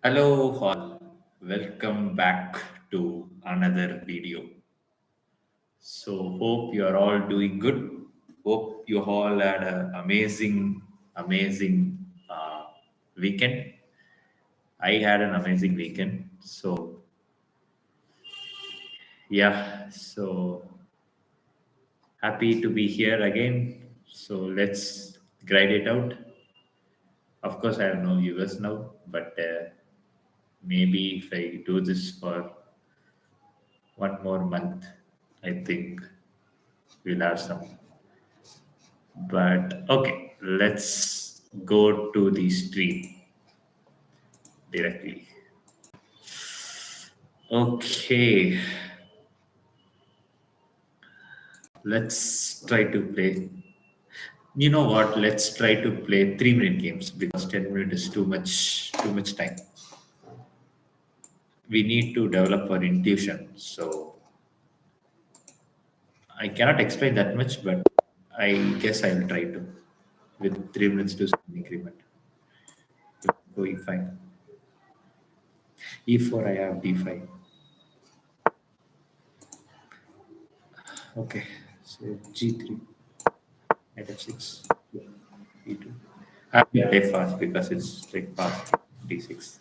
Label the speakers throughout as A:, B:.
A: Hello all, welcome back to another video. So hope you are all doing good. Hope you all had an amazing weekend. I had an amazing weekend. So yeah, so happy to be here again. So let's grade it out. Of course, I have no viewers now, but maybe if I do this for one more month, I think we'll have some. But okay, let's go to the stream directly. Okay, let's try to play. You know what? Let's try to play 3 minute games because 10 minutes is too much time. We need to develop our intuition. So I cannot explain that much, but I guess I will try to with 3 minutes to some increment. Go E5. E4 I have D5. Okay, so G3. Knight f6, e2. I will play fast because it's like fast. d6.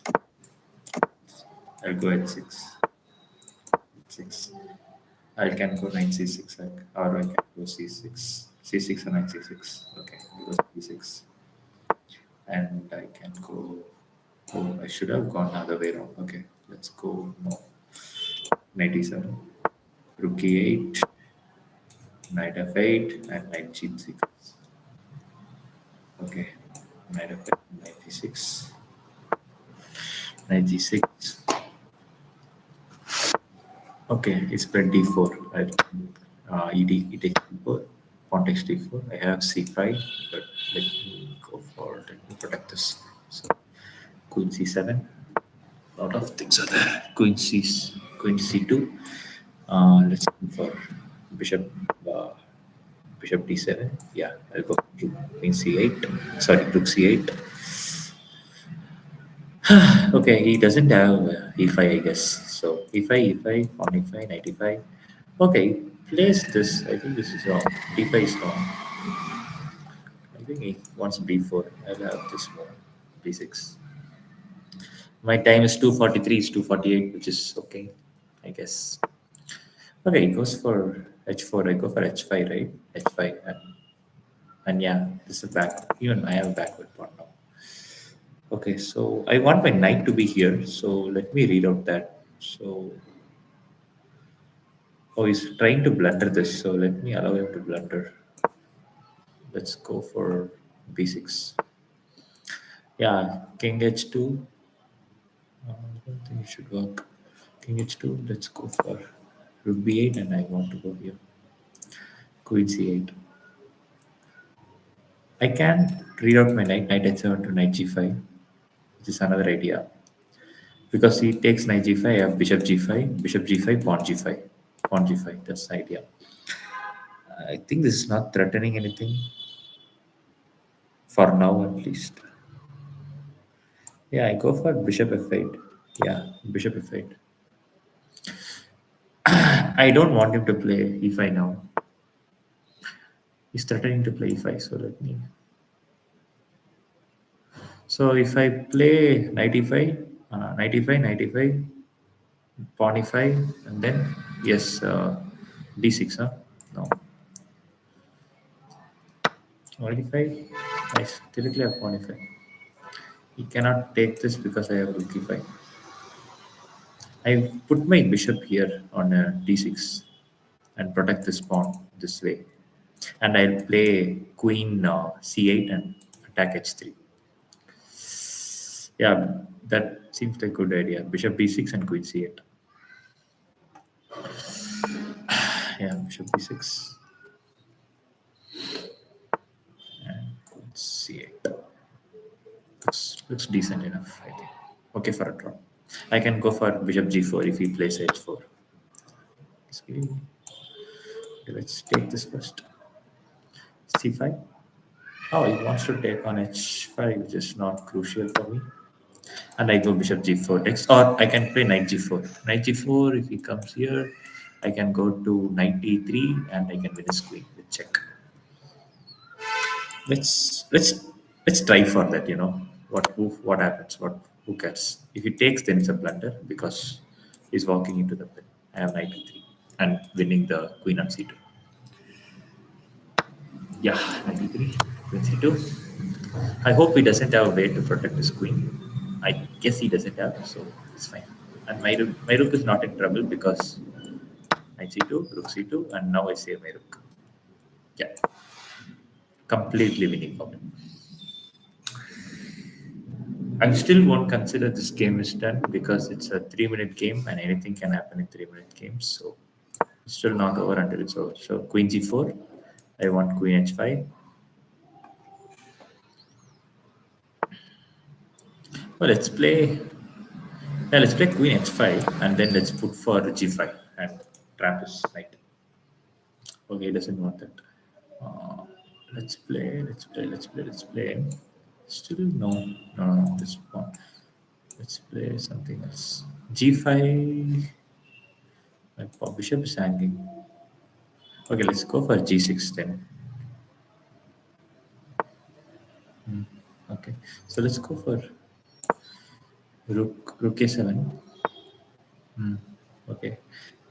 A: I'll go at 6. 6. I can go knight c6, or I can go c6. C6 and knight c6. Okay, because d6. And I can go. Oh, I should have gone the other way around. Okay, let's go. No. Knight e7. Rook e8. Knight f8 and knight g6. Okay, knight f8, knight d6. Knight g6. Okay, it's played d4. Right? E takes d4. Pawn takes d4. I have c5, but let me go for. Let me protect this. So queen c7. A lot of things are there. Queen c2. Let's go for bishop. Uh, Bishop d7. Yeah, I'll go to queen c8. Sorry, rook c8. Okay, he doesn't have e5, I guess. So e5, e5, pawn e5, knight e5. Okay, place this. I think this is wrong. d5 is wrong. I think he wants b4. I'll have this more. b6. My time is 2:43. It's 2:48, which is okay, I guess. Okay, he goes for h4. I go for h5, right? h5 and yeah, this is back. Even I have a backward pawn now. Okay, so I want my knight to be here. So let me read out that. So oh, he's trying to blunder this. So let me allow him to blunder. Let's go for b6. Yeah, king h2. I don't think it should work. King h2. Let's go for rook b8, and I want to go here. Queen c8. I can read out my knight, knight h7 to knight g5, which is another idea. Because he takes knight g5, I have bishop g5, pawn g5, pawn g5. That's the idea. I think this is not threatening anything for now, at least. Yeah, I go for bishop f8. Yeah, bishop f8. I don't want him to play e5 now. He's threatening to play e5, so let me. So if I play knight e5, knight e5, pawn e5, and then yes, d6. Huh? No, pawn e5. Nice. Directly have pawn e5. He cannot take this because I have rook e5. I put my bishop here on d6 and protect this pawn this way. And I'll play queen c8 and attack h3. Yeah, that seems like a good idea. Bishop b6 and queen c8. Yeah, bishop b6 and queen c8. Looks decent enough, I think. Okay for a draw. I can go for bishop g4 if he plays h4. Okay, let's take this first. c5. Oh, he wants to take on h5, which is not crucial for me. And I go bishop g4 next, or I can play knight g4. Knight g4, if he comes here, I can go to knight e3 and I can win his queen with check. Let's try for that. What happens? Who cares? If he takes, then it's a blunder because he's walking into the pin. I have knight e3 and winning the queen on c2. Yeah, knight e3, queen c2. I hope he doesn't have a way to protect his queen. I guess he doesn't have, so it's fine. And my rook is not in trouble because knight c2, rook c2, and now I save my rook. Yeah, completely winning for me. I still won't consider this game is done because it's a 3 minute game and anything can happen in 3 minute games. So it's still not over until it's over. So queen g4. I want queen h5. Well, let's play queen h5 and then let's put for g5 and trap his knight. Okay, he doesn't want that. Uh, let's play. Still no, no, this one. Let's play something else. G5. My bishop is hanging. Okay, let's go for g6 then. Okay, so let's go for rook a7. Okay,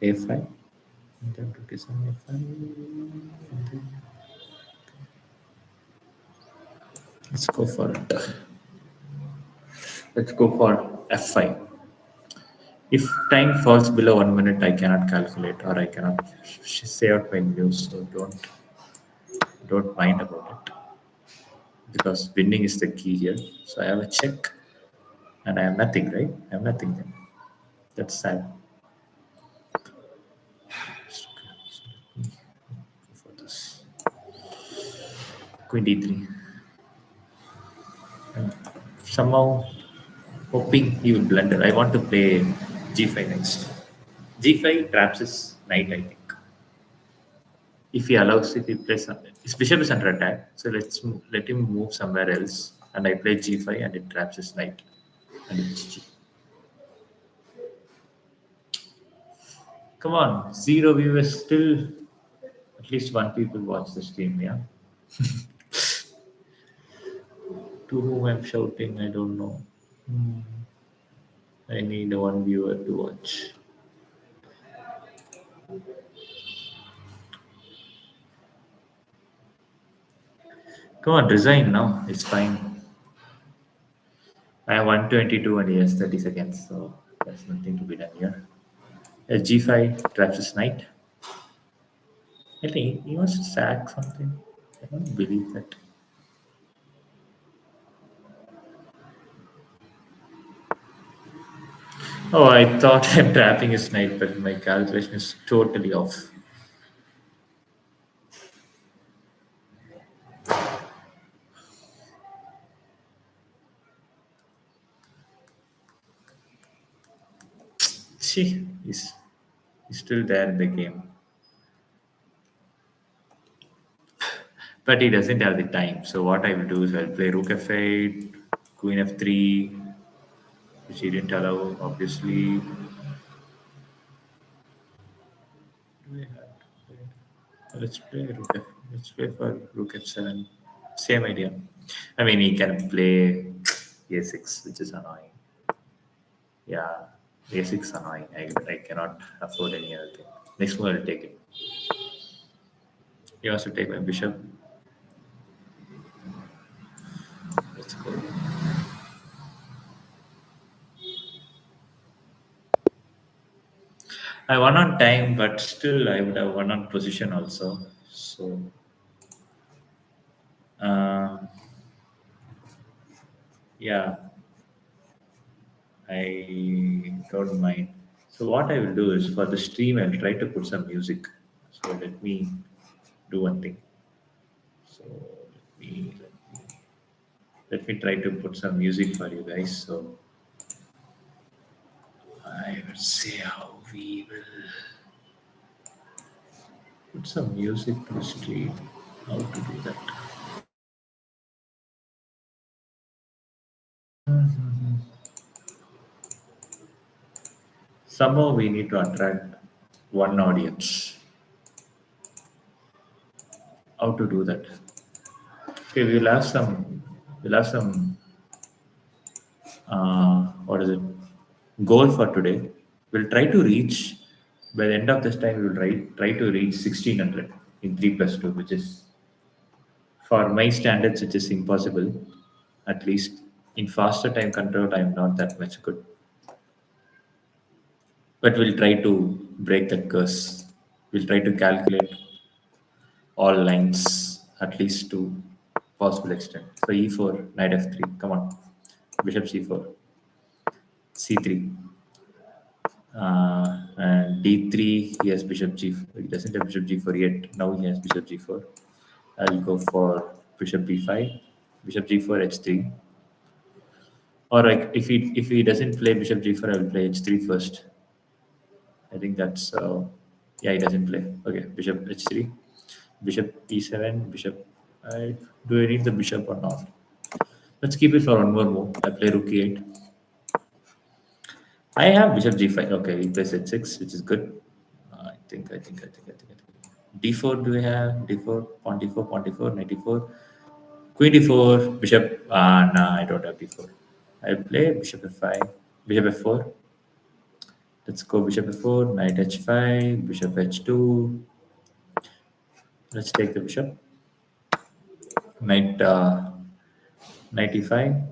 A: a5. And then rook a7, a5. And then let's go for f5. If time falls below 1 minute, I cannot calculate or I cannot say out my news. So don't mind about it because winning is the key here. So I have a check and I have nothing, right? I have nothing then. That's sad. For this queen d3. And somehow hoping he will blunder. I want to play g5 next. G5 traps his knight, I think. If he allows, if he plays, his bishop is under attack. So let him move somewhere else. And I play g5 and it traps his knight. And it's GG. Come on, zero viewers still. At least one people watch the stream, yeah. To whom I'm shouting, I don't know. I need one viewer to watch. Come on, resign now. It's fine. I have 122 and he has 30 seconds, so there's nothing to be done here. G5 traps his knight. I think he wants to sack something. I don't believe that. Oh, I thought I'm trapping his knight, but my calculation is totally off. See, he's still there in the game. But he doesn't have the time. So what I will do is I'll play rook f8, queen f3, which he didn't allow, obviously. Let's play let's play for rook f7. Same idea. I mean, he can play a6, which is annoying. Yeah, a6 annoying. I cannot afford any other thing. Next move, I'll take it. He wants to take my bishop. Let's go. I won on time, but still, I would have won on position also. So, um, yeah, I don't mind. So, what I will do is for the stream, I'll try to put some music. So, let me do one thing. So, let me try to put some music for you guys. So, I will see how we will put some music to the stream. How to do that? Somehow we need to attract one audience. How to do that? Okay, we'll have some what is it, goal for today. We'll try to reach, by the end of this time, we will try to reach 1600 in 3 plus 2, which is, for my standards, it is impossible. At least in faster time control, I'm not that much good. But we'll try to break that curse. We'll try to calculate all lines, at least to possible extent. So e4, knight f3, come on, bishop c4, c3. And d3, he has bishop g4. He doesn't have bishop g4 yet. Now he has bishop g4. I'll go for bishop b5, bishop g4, h3. Or like if he doesn't play bishop g4, I will play h3 first. I think that's yeah, he doesn't play. Okay, bishop h3, bishop e7, bishop. Do I need the bishop or not? Let's keep it for one more move. I play rook e8. I have bishop g5. Okay, he plays h6, which is good. I think. D4 do we have? D4, pawn d4, pawn d4, knight d4, queen d4, bishop. No, I don't have d4. I play bishop f5, bishop f4. Let's go bishop f4, knight h5, bishop h2. Let's take the bishop. Knight knight e5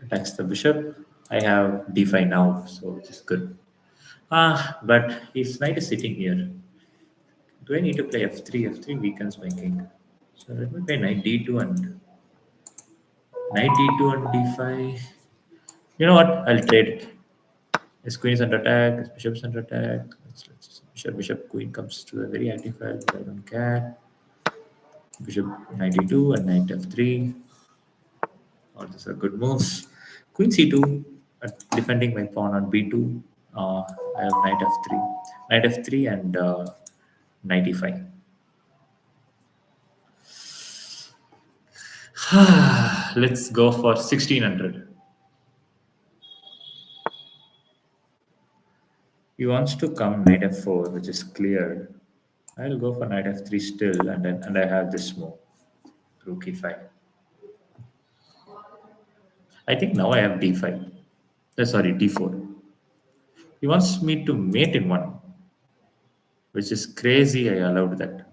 A: attacks the bishop. I have d5 now, so which is good. But his knight is sitting here. Do I need to play f3? F3 weakens my king. So let me play knight d2 and d5. You know what? I'll trade it. His queen is under attack. His bishop is under attack. Bishop, queen comes to a very active file, but I don't care. Bishop knight d2 and knight f3. All these are good moves. Queen c2, defending my pawn on b2. I have knight f3, and knight e5. Let's go for 1600. He wants to come knight f4, which is cleared. I'll go for knight f3 still, and I have this move, rook e5. I think now I have d5. Sorry, d4. He wants me to mate in one, which is crazy. I allowed that.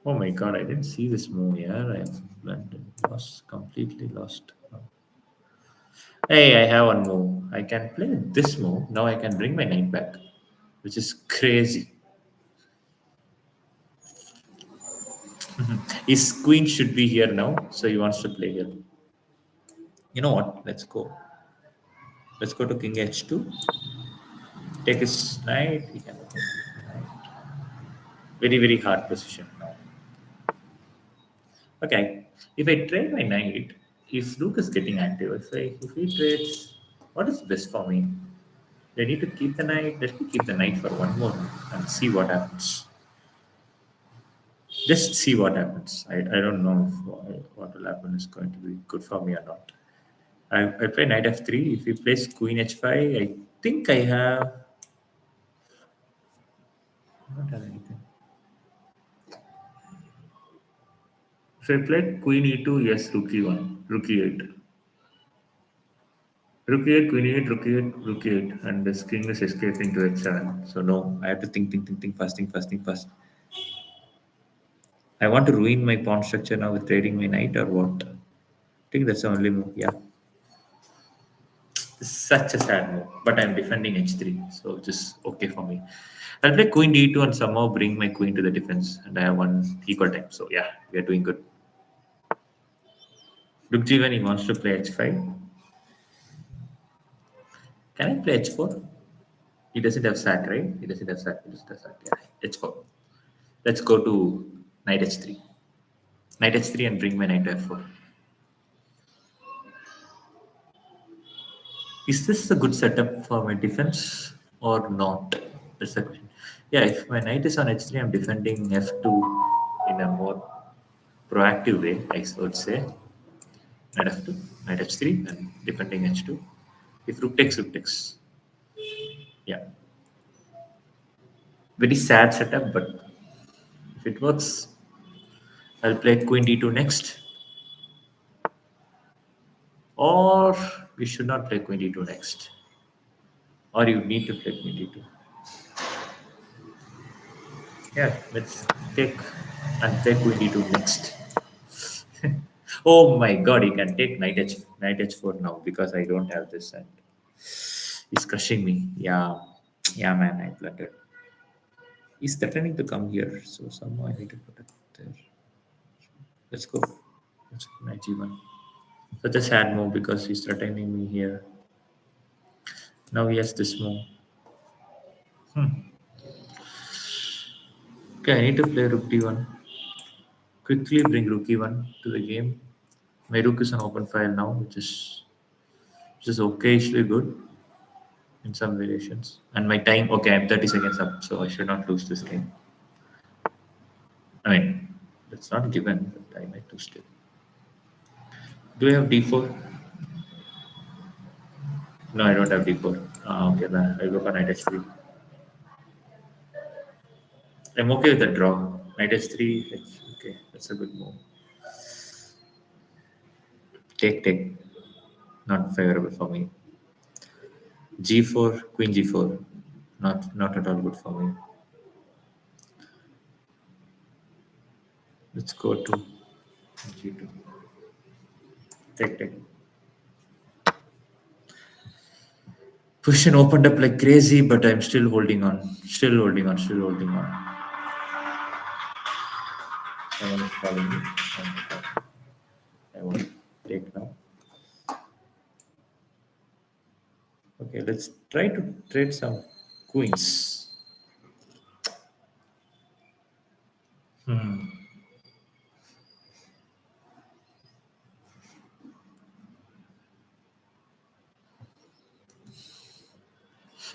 A: Oh my god, I didn't see this move here. I am completely lost. Hey, I have one move. I can play this move. Now I can bring my knight back, which is crazy. His queen should be here now, so he wants to play here. You know what? Let's go. Let's go to king h2. Take his knight. He can very, very hard position now. Okay, if I trade my knight, if rook is getting active, if he trades, what is best for me? I need to keep the knight. Let me keep the knight for one more and see what happens. Just see what happens. I don't know if what will happen is going to be good for me or not. I play knight f3. If he plays queen h5, I think I have. I don't have anything. So I played queen e2, yes, rook e1, rook e8. Rook e8, queen e8, rook e8, rook e8, and this king is escaping to h7. So no, I have to think fast. I want to ruin my pawn structure now with trading my knight or what? I think that's the only move, yeah. Such a sad move, but I'm defending h3, so just okay for me. I'll play queen d2 and somehow bring my queen to the defense, and I have one equal time. So yeah, we are doing good. Rook g1, he wants to play h5. Can I play h4? He doesn't have sack, right? He doesn't have sack. He just has sack. Yeah, h4. Let's go to knight h3. Knight h3 and bring my knight to f4. Is this a good setup for my defense or not? That's the question. Yeah, if my knight is on h3, I'm defending f2 in a more proactive way, I would say. Knight f2, knight h3, and defending h2. If rook takes. Yeah. Very sad setup, but if it works, I'll play queen d2 next. Or we should not play queen d2 next. Or you need to play queen d2. Yeah, let's take and play queen d2 next. Oh my god, he can take knight h4 now because I don't have this and he's crushing me. Yeah. Yeah man, I blundered. He's threatening to come here, so somehow I need to put it there. Let's go. Let's go knight g1. Such a sad move because he's threatening me here. Now he has this move. Okay, I need to play rook d1. Quickly bring rook e1 to the game. My rook is an open file now, which is occasionally good in some variations. And my time, okay, I'm 30 seconds up, so I should not lose this game. I mean, that's not given, but I might lose it. Do I have d4? No, I don't have d4. Okay, then I'll go for knight h3. I'm okay with the draw. Knight h3, okay, that's a good move. Take. Not favorable for me. G4, queen g4. Not at all good for me. Let's go to g2. Take. Position opened up like crazy, but I'm still holding on. Still holding on. Someone is calling me. I won't take now. Okay, let's try to trade some queens.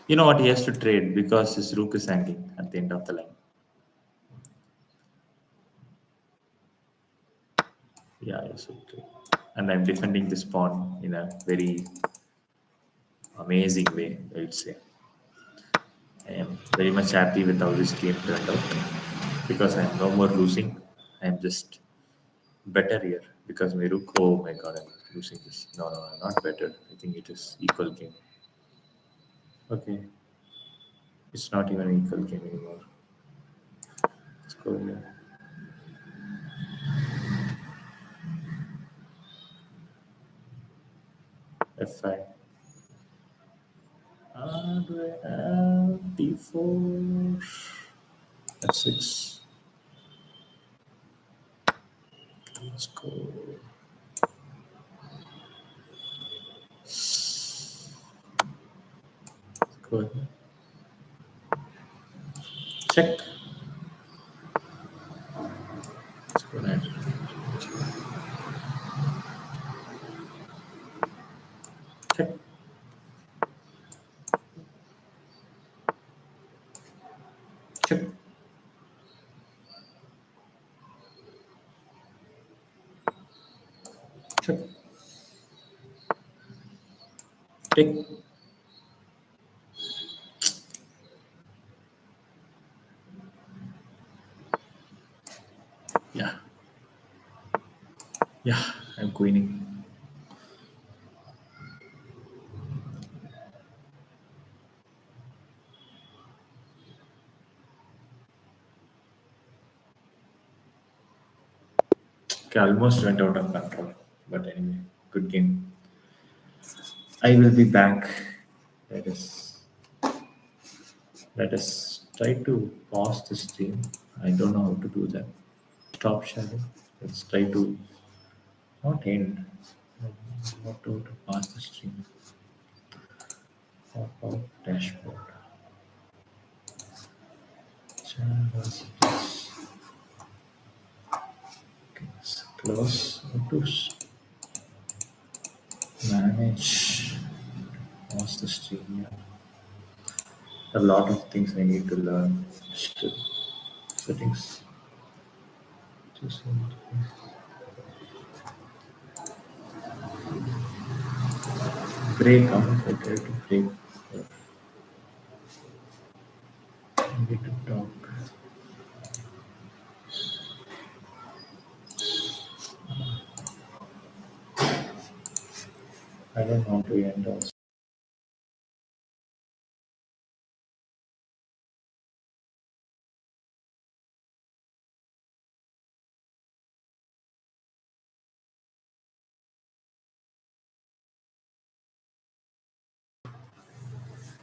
A: You know what? He has to trade because his rook is hanging at the end of the line. Yeah, I should trade. And I'm defending this pawn in a very amazing way, I would say. I am very much happy with how this game turned out because I'm no more losing. I'm just better here because my rook. Oh my god, I'm losing this. No, I'm not better. I think it is equal game. Okay, it's not even an equal game anymore. Let's go here. F5. Do I have D4? F6. Let's go. Let's go here. Check. Let's go ahead. Check. Check. Check. Take. Yeah. Yeah, I'm queening. Okay, almost went out of control. But anyway, good game. I will be back. Let us let us try to pause the stream. I don't know how to do that. Stop sharing. Let's try to not end. Not to pause the stream. Pop out dashboard. Channels. Okay, let's close. How to manage pause the stream. Yeah. A lot of things I need to learn still. Settings. Just break. How much I try to break. I need to talk. I don't want to end also.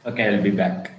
A: Okay, I'll be back.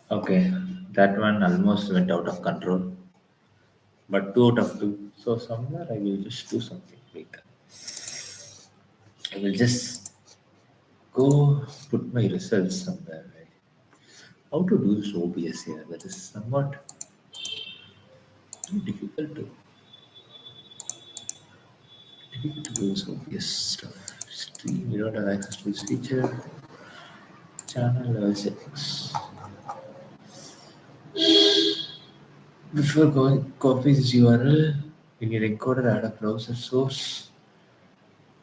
A: Okay, that one almost went out of control, but two out of two. So somewhere I will just do something. Like I will just go put my results somewhere. Right? How to do this OBS here? That is somewhat difficult to do this OBS stuff. Stream, we don't have access to this feature. Channel level settings. Before going, copy this URL. In your encoder, add a browser source.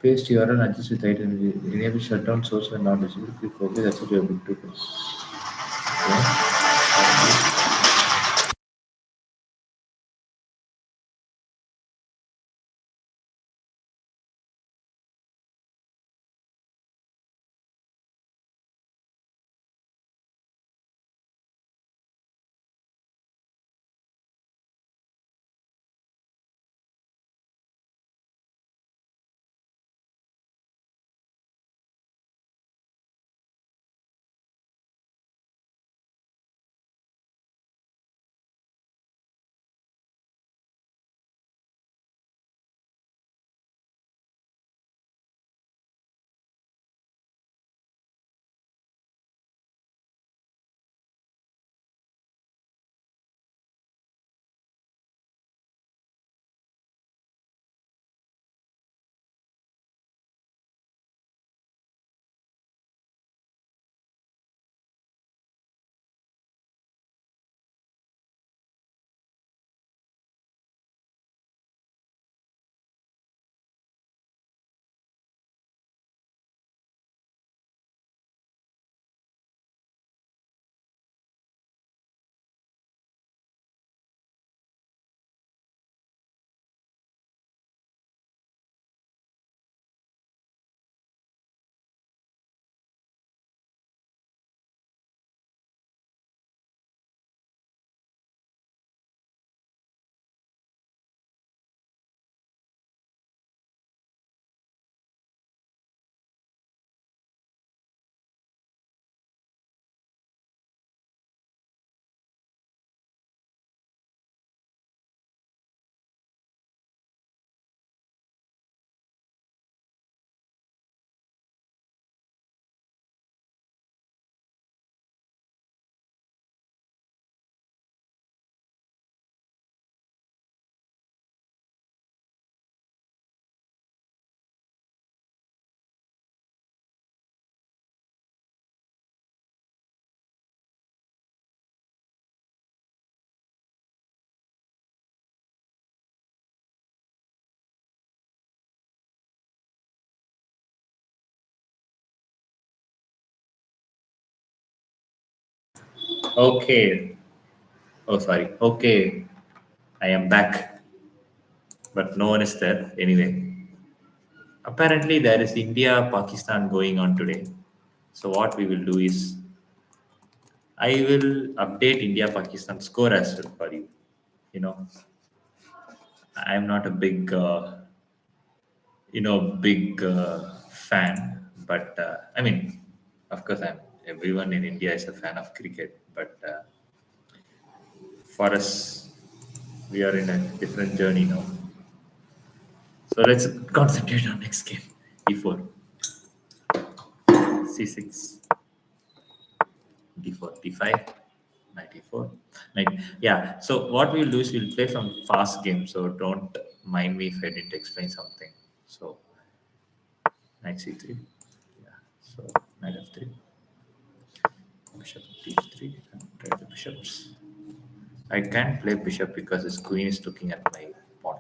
A: Paste URL and adjust with item. Enable shutdown source when not visible. Click OK. That's what you're good to go. Okay. Oh, sorry. Okay. I am back, but no one is there. Anyway, apparently there is India Pakistan going on today. So what we will do is I will update India Pakistan score as well for you. You know, I'm not a big fan, but I mean, of course, everyone in India is a fan of cricket, but for us, we are in a different journey now. So let's concentrate on next game. E4, C6, D4, D5, 94. Yeah, so what we'll do is we'll play some fast games, so don't mind me if I didn't explain something. So, knight C3. Yeah, so knight F3, bishop D3, and try the bishops. I can't play bishop because his queen is looking at my pawn.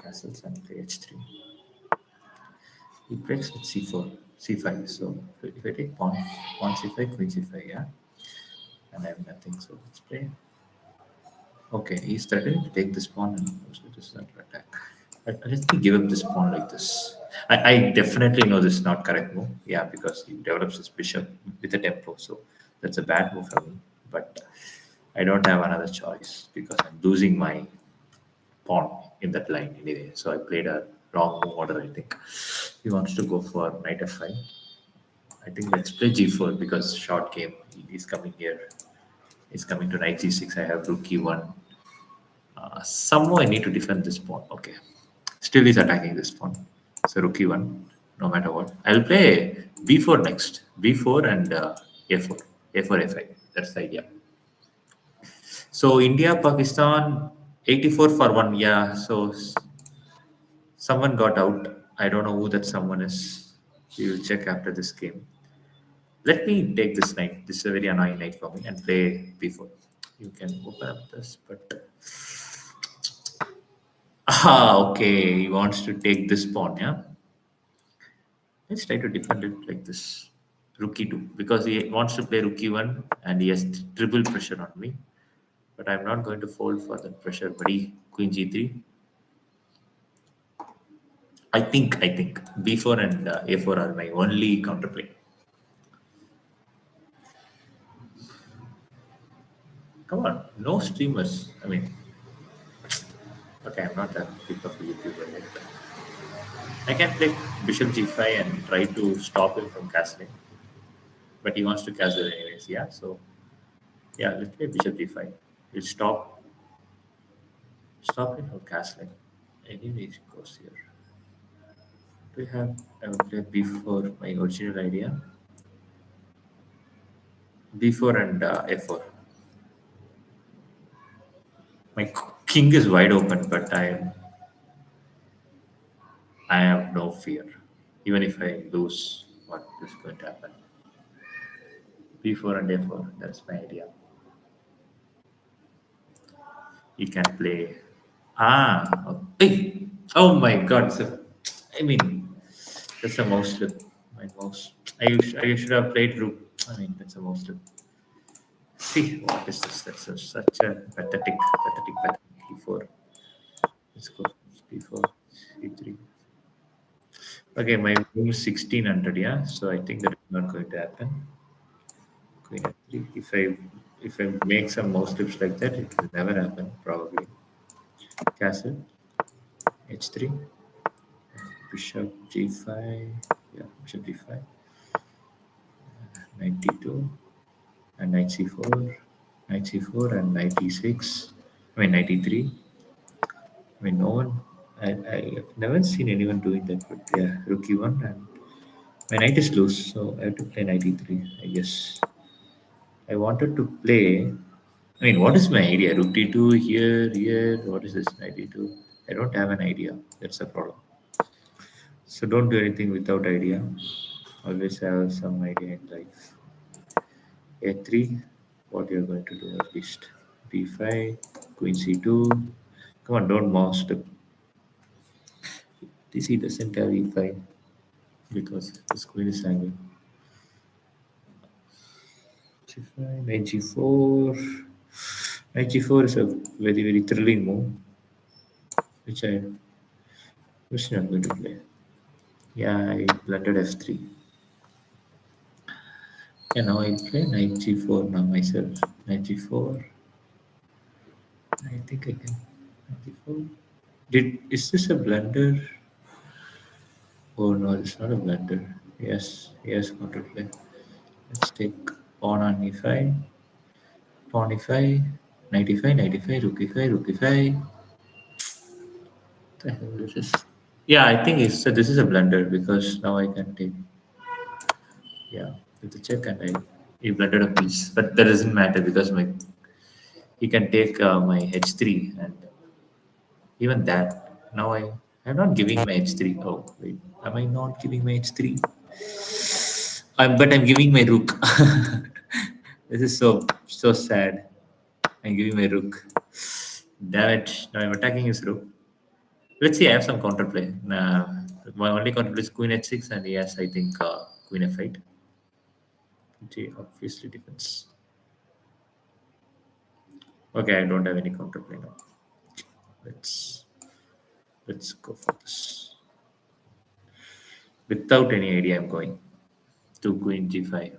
A: Castles and play H3. He breaks with C4, C5. So if I take pawn C5, queen C5, yeah, and I have nothing, so let's play. Okay, he's threatening to take this pawn and also this under attack. Let me give up this pawn like this. I definitely know this is not correct move. Yeah, because he develops his bishop with a tempo, so that's a bad move for me. But I don't have another choice because I'm losing my pawn in that line anyway. So I played a wrong move order, I think. He wants to go for knight f5. I think let's play g4 because short game. He's coming here. He's coming to knight g6. I have rook e1. Somehow I need to defend this pawn. Okay. Still he's attacking this pawn. So rook e1, no matter what. I'll play b4 next. b4 and a4. a4, a5. That's the idea. So India, Pakistan, 84 for 1. Yeah. So someone got out. I don't know who that someone is. We will check after this game. Let me take this knight. This is a very annoying knight for me and play b4. You can open up this, but okay. He wants to take this pawn. Yeah. Let's try to defend it like this. Rook e2 because he wants to play rook e1 and he has triple pressure on me. But I'm not going to fold for that pressure, buddy. Queen g3. I think b4 and a4 are my only counterplay. Come on, no streamers. I mean, okay, I'm not a big of a YouTuber yet. I can play bishop g5 and try to stop him from castling, but he wants to castle anyways. Yeah, so yeah, let's play bishop g5. We'll stop him from castling. Anyways, it goes here. Do we have? I will play b4. My original idea. b4 and a4. My king is wide open, but I have no fear. Even if I lose, what is going to happen? b4 and a4. That's my idea. You can play. Hey! Oh my God! So, I mean, that's a mouse slip. My mouse. I should have played rook. I mean, that's a mouse slip. See, what is this? Such a pathetic b4. Let's go b4, c3. Okay, my room is 1600. Yeah, so I think that is not going to happen. Queen f3. If I make some mouse slips like that, it will never happen. Probably castle h3. Bishop g5. Yeah, bishop g5. 92 and knight c4. Knight c4 and knight e6. I mean, 93. I mean, no one. I've never seen anyone doing that, but yeah, rook e1 and my knight is loose, so I have to play knight e3. I guess I wanted to play. I mean, what is my idea? Rook d2 here, here. What is this knight d2? I don't have an idea. That's the problem. So don't do anything without idea. Always have some idea in life. A3, what you're going to do at least. B5, Queen C2. Come on, don't mouse the DC doesn't have E5 because this queen is hanging. G5, knight G4. Knight G4 is a very thrilling move, which I was not going to play. Yeah, I blundered F3. Yeah, now I play knight g4 now myself. Knight g4. I think I can. Knight g4. Is this a blunder? Oh no, it's not a blunder. Yes, counterplay. Let's take pawn on e5, pawn e5, knight e5, knight e5, rook e5, rook e5. The hell is this? Yeah, I think this is a blunder because now I can take, yeah, with the check and I he blundered a piece, but that doesn't matter because my he can take my h3 and even that. Now I'm not giving my h3. Oh wait, am I not giving my h3? But I'm giving my rook. This is so sad. I'm giving my rook. Damn it! Now I'm attacking his rook. Let's see. I have some counterplay. My only counterplay is queen h6, and yes, I think queen f8. G obviously defense. Okay, I don't have any counterplay now. Let's let's go for this. Without any idea, I'm going to queen g5.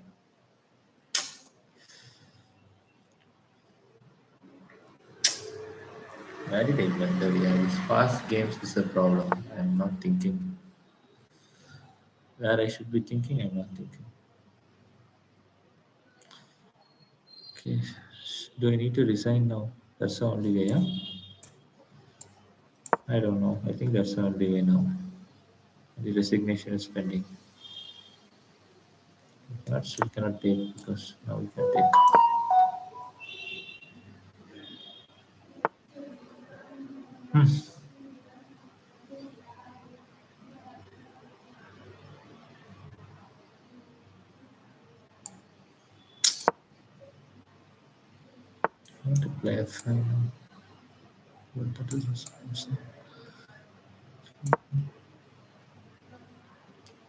A: Where did I blunder? Yeah, these fast games is a problem. I'm not thinking where I should be thinking. I'm not thinking. Okay, do I need to resign now? That's the only way, yeah? I don't know. I think that's the only way now. The resignation is pending. That still cannot take because now we can take. I want to play a final. But that is also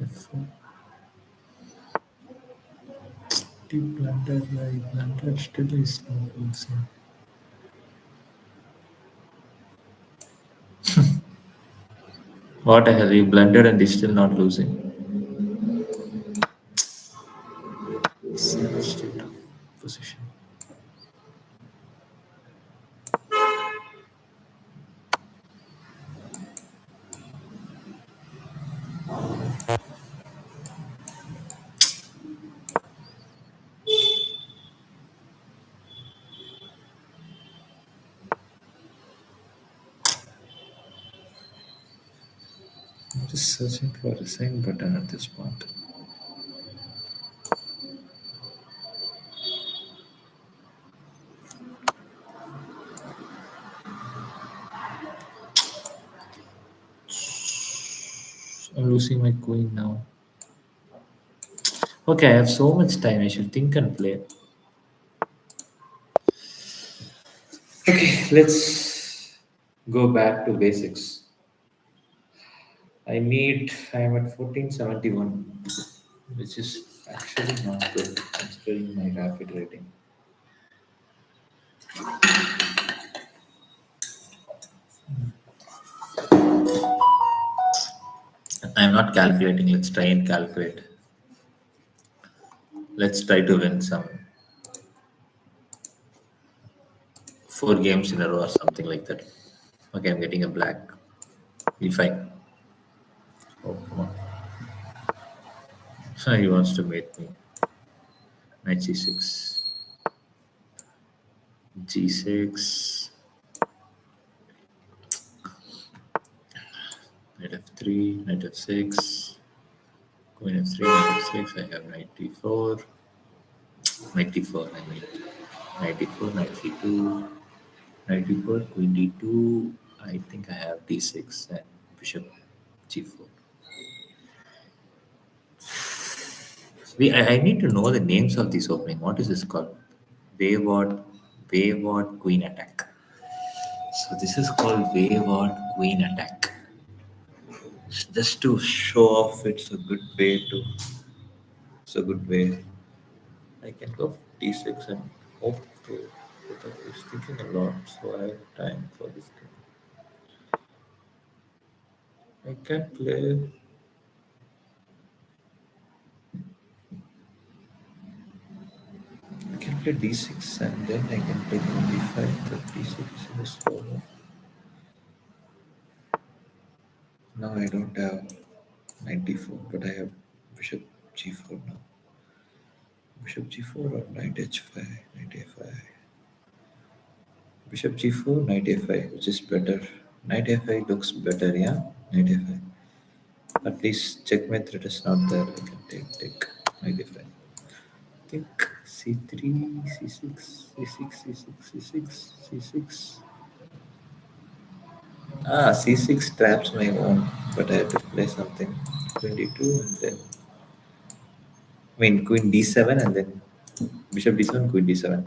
A: F4. The blunder, like blunder still is not losing. What the hell? You blundered and is still not losing. State of position. I'm just searching for a sign button at this point. I'm losing my queen now. Okay, I have so much time. I should think and play. Okay, let's go back to basics. I'm at 1471, which is actually not good considering my rapid rating. I'm not calculating. Let's try and calculate. Let's try to win some 4 games in a row or something like that. Okay, I'm getting a black. E5. Oh, come on. He wants to mate me. Knight c6. G6. Knight f3. Knight f6. Queen f3. Knight f6. I have knight d4. Knight d4. I mean, knight d4. Knight c2. Knight d4. Queen d2. I think I have d6 and bishop g4. I need to know the names of this opening. What is this called? Wayward, Wayward Queen Attack. So this is called Wayward Queen Attack. Just to show off, it's a good way. I can go for d6 and hope to. But I was thinking a lot, so I have time for this thing. I can play. play d6 and then I can play queen d5, but d6 is a slow. Now I don't have knight d4, but I have bishop g4 now. Bishop g4 or knight h5, knight a5. Bishop g4, knight a5, which is better. Knight a5 looks better, yeah? Knight a5. At least checkmate threat is not there. I can take knight a5. Think c3, c6, c6, c6, c6, c6. C6 traps my own, but I have to play something. Queen d2 and then, queen d7 and then bishop d7, queen d7.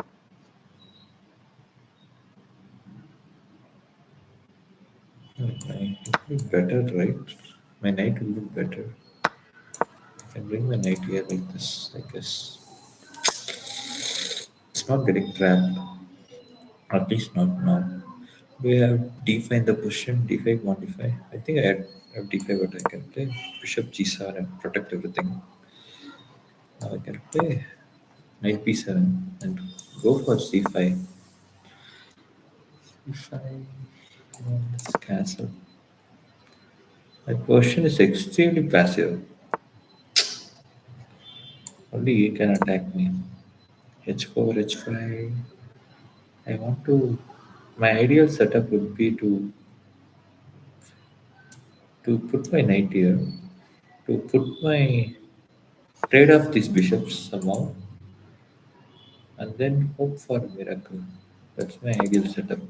A: Knight will be better, right? My knight will be better. I can bring my knight here like this, I guess. It's not getting trapped, at least not now. We have d5 in the position, d5, 1 d5. I think have d5, but I can play bishop g7 and protect everything. Now I can play knight b7 and go for c5. c5, this castle. My position is extremely passive. Only he can attack me. h4, h5. I want to. My ideal setup would be to put my knight here, to put my trade off these bishops somehow, and then hope for a miracle. That's my ideal setup.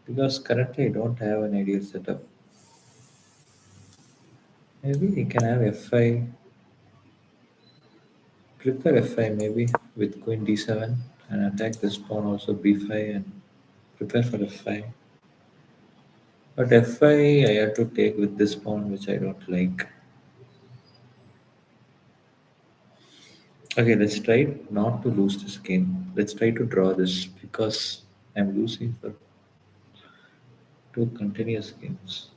A: Because currently I don't have an ideal setup. Maybe I can have f5, prepare f5 maybe with queen d7 and attack this pawn also b5 and prepare for f5. But f5 I have to take with this pawn which I don't like. Okay, let's try not to lose this game. Let's try to draw this because I'm losing for two continuous games.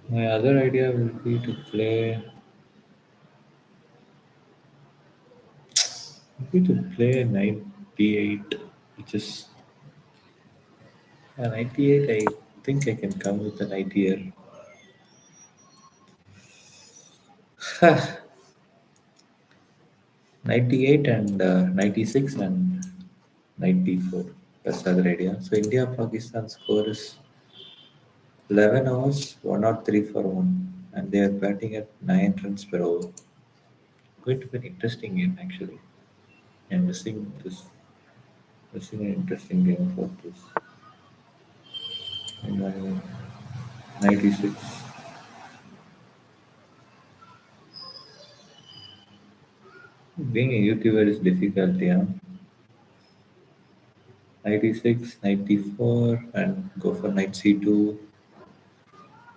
A: My other idea will be to play knight d8, which is a knight d8. I think I can come with a knight here. 98 and 96 and 94. That's the other idea. So India Pakistan score is 11 hours, 103 for 1. And they are batting at 9 runs per over. Going to be an interesting game actually. I'm missing an interesting game for this. And, 96. Being a YouTuber is difficult, yeah. 96, 94, and go for knight c2,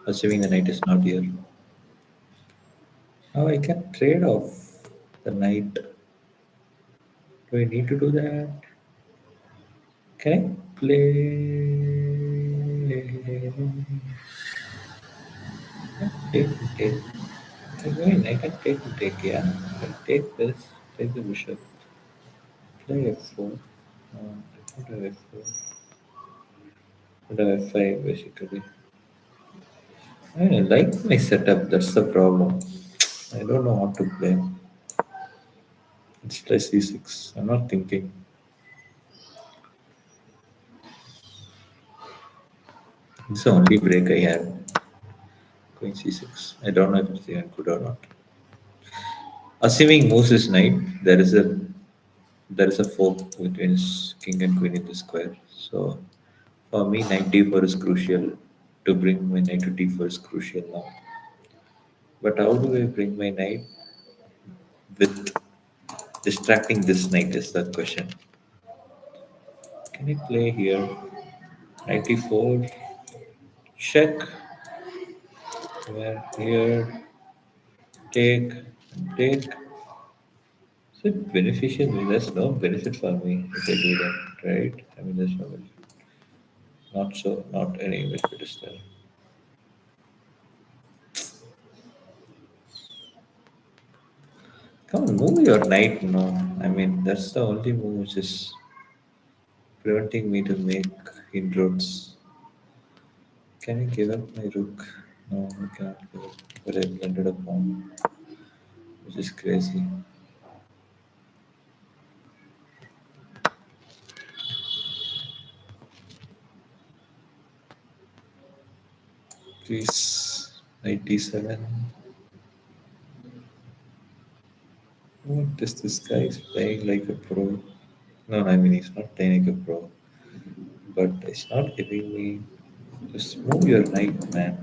A: assuming the knight is not here. Now I can trade off the knight. Do I need to do that? Can I play? Take, take. I mean, I can take, yeah. I can take this, take the bishop, play f4. I don't have f4. I don't have f5 basically. I like my setup, that's the problem. I don't know what to play. Let's try c6. I'm not thinking. It's the only break I have. Queen c6. I don't know if it's even good or not. Assuming moves is knight, there is a fork between king and queen in the square. So for me, knight d4 is crucial. To bring my knight to d4 is crucial now. But how do I bring my knight with distracting this knight is the question. Can I play here? Knight d4, check. Where here, take, take. Is it beneficial? There's no benefit for me if I do that, right? I mean, there's no benefit. Not so, not any benefit is there. Come on, move your knight. No, I mean that's the only move which is preventing me to make inroads. Can I give up my rook? No, I cannot give up. But I blundered a pawn, which is crazy. Please, knight d7. What is this guy is playing like a pro? No, I mean he's not playing like a pro, but it's not giving me. Just move your knight, man.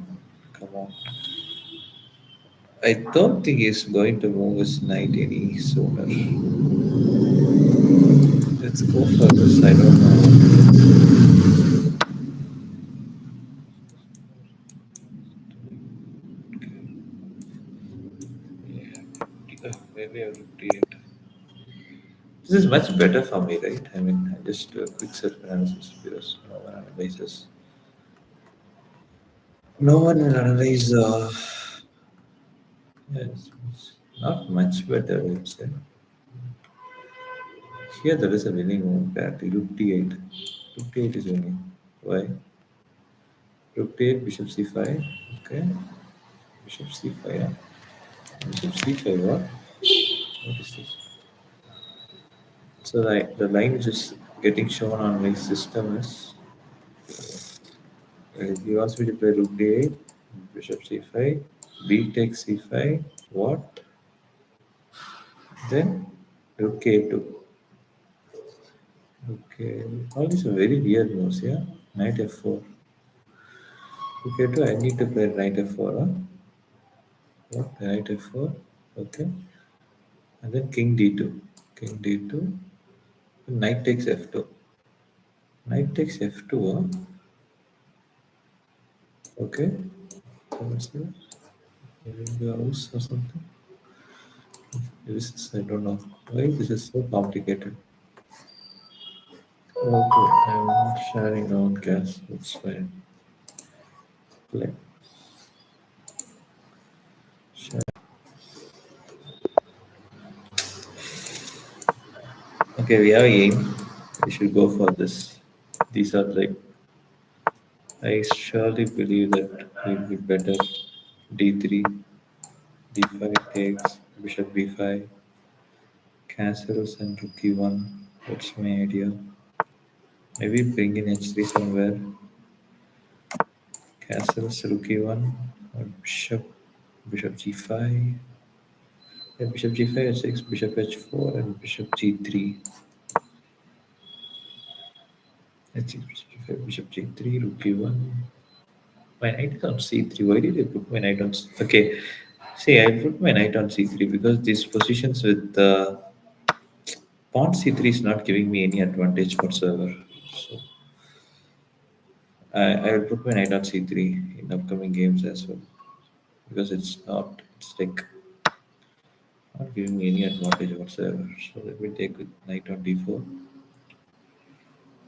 A: Come on. I don't think he's going to move his knight any sooner. Let's go for this. I don't know. Yeah, maybe I will create. This is much better for me, right? I mean, I just do a quick self analysis because no one analyzes. No one will analyze. Yes, it's not much better, I would say. Here, there is a winning move. That rook d8. Rook d8 is winning. Why? Rook d8, bishop c5. Okay. Bishop c5. Yeah. Bishop c5. What? What is this? So the line which is getting shown on my system is he wants me to play rook d8, bishop c5, b takes c5. What? Then rook a2. Okay. All these are very weird moves, yeah? Knight f4. Rook a2, I need to play knight f4, huh? What? Knight f4. Okay. And then king d2. King d2. Knight takes f2. Knight takes f2, huh? Okay. What's this? Maybe the house or something. This is, I don't know. Why this is so complicated? Okay, I'm not sharing my own gas. That's fine. Like, share. Okay, we have a aim. We should go for this. These are like, I surely believe that we'll be better. D3, D5 takes, bishop B5, castles and rook E1. That's my idea. Maybe bring in H3 somewhere. Castles, rook E1, or bishop G5. Yeah, bishop G5, H6, bishop H4, and bishop G3. H6, bishop G5, bishop G3, rook E1. My knight is on C3. Why did I put my knight on? Okay, see, I put my knight on C3 because these positions with pawn C3 is not giving me any advantage whatsoever. So I will put my knight on C3 in upcoming games as well because it's like not giving me any advantage whatsoever. So let me take with knight on D4.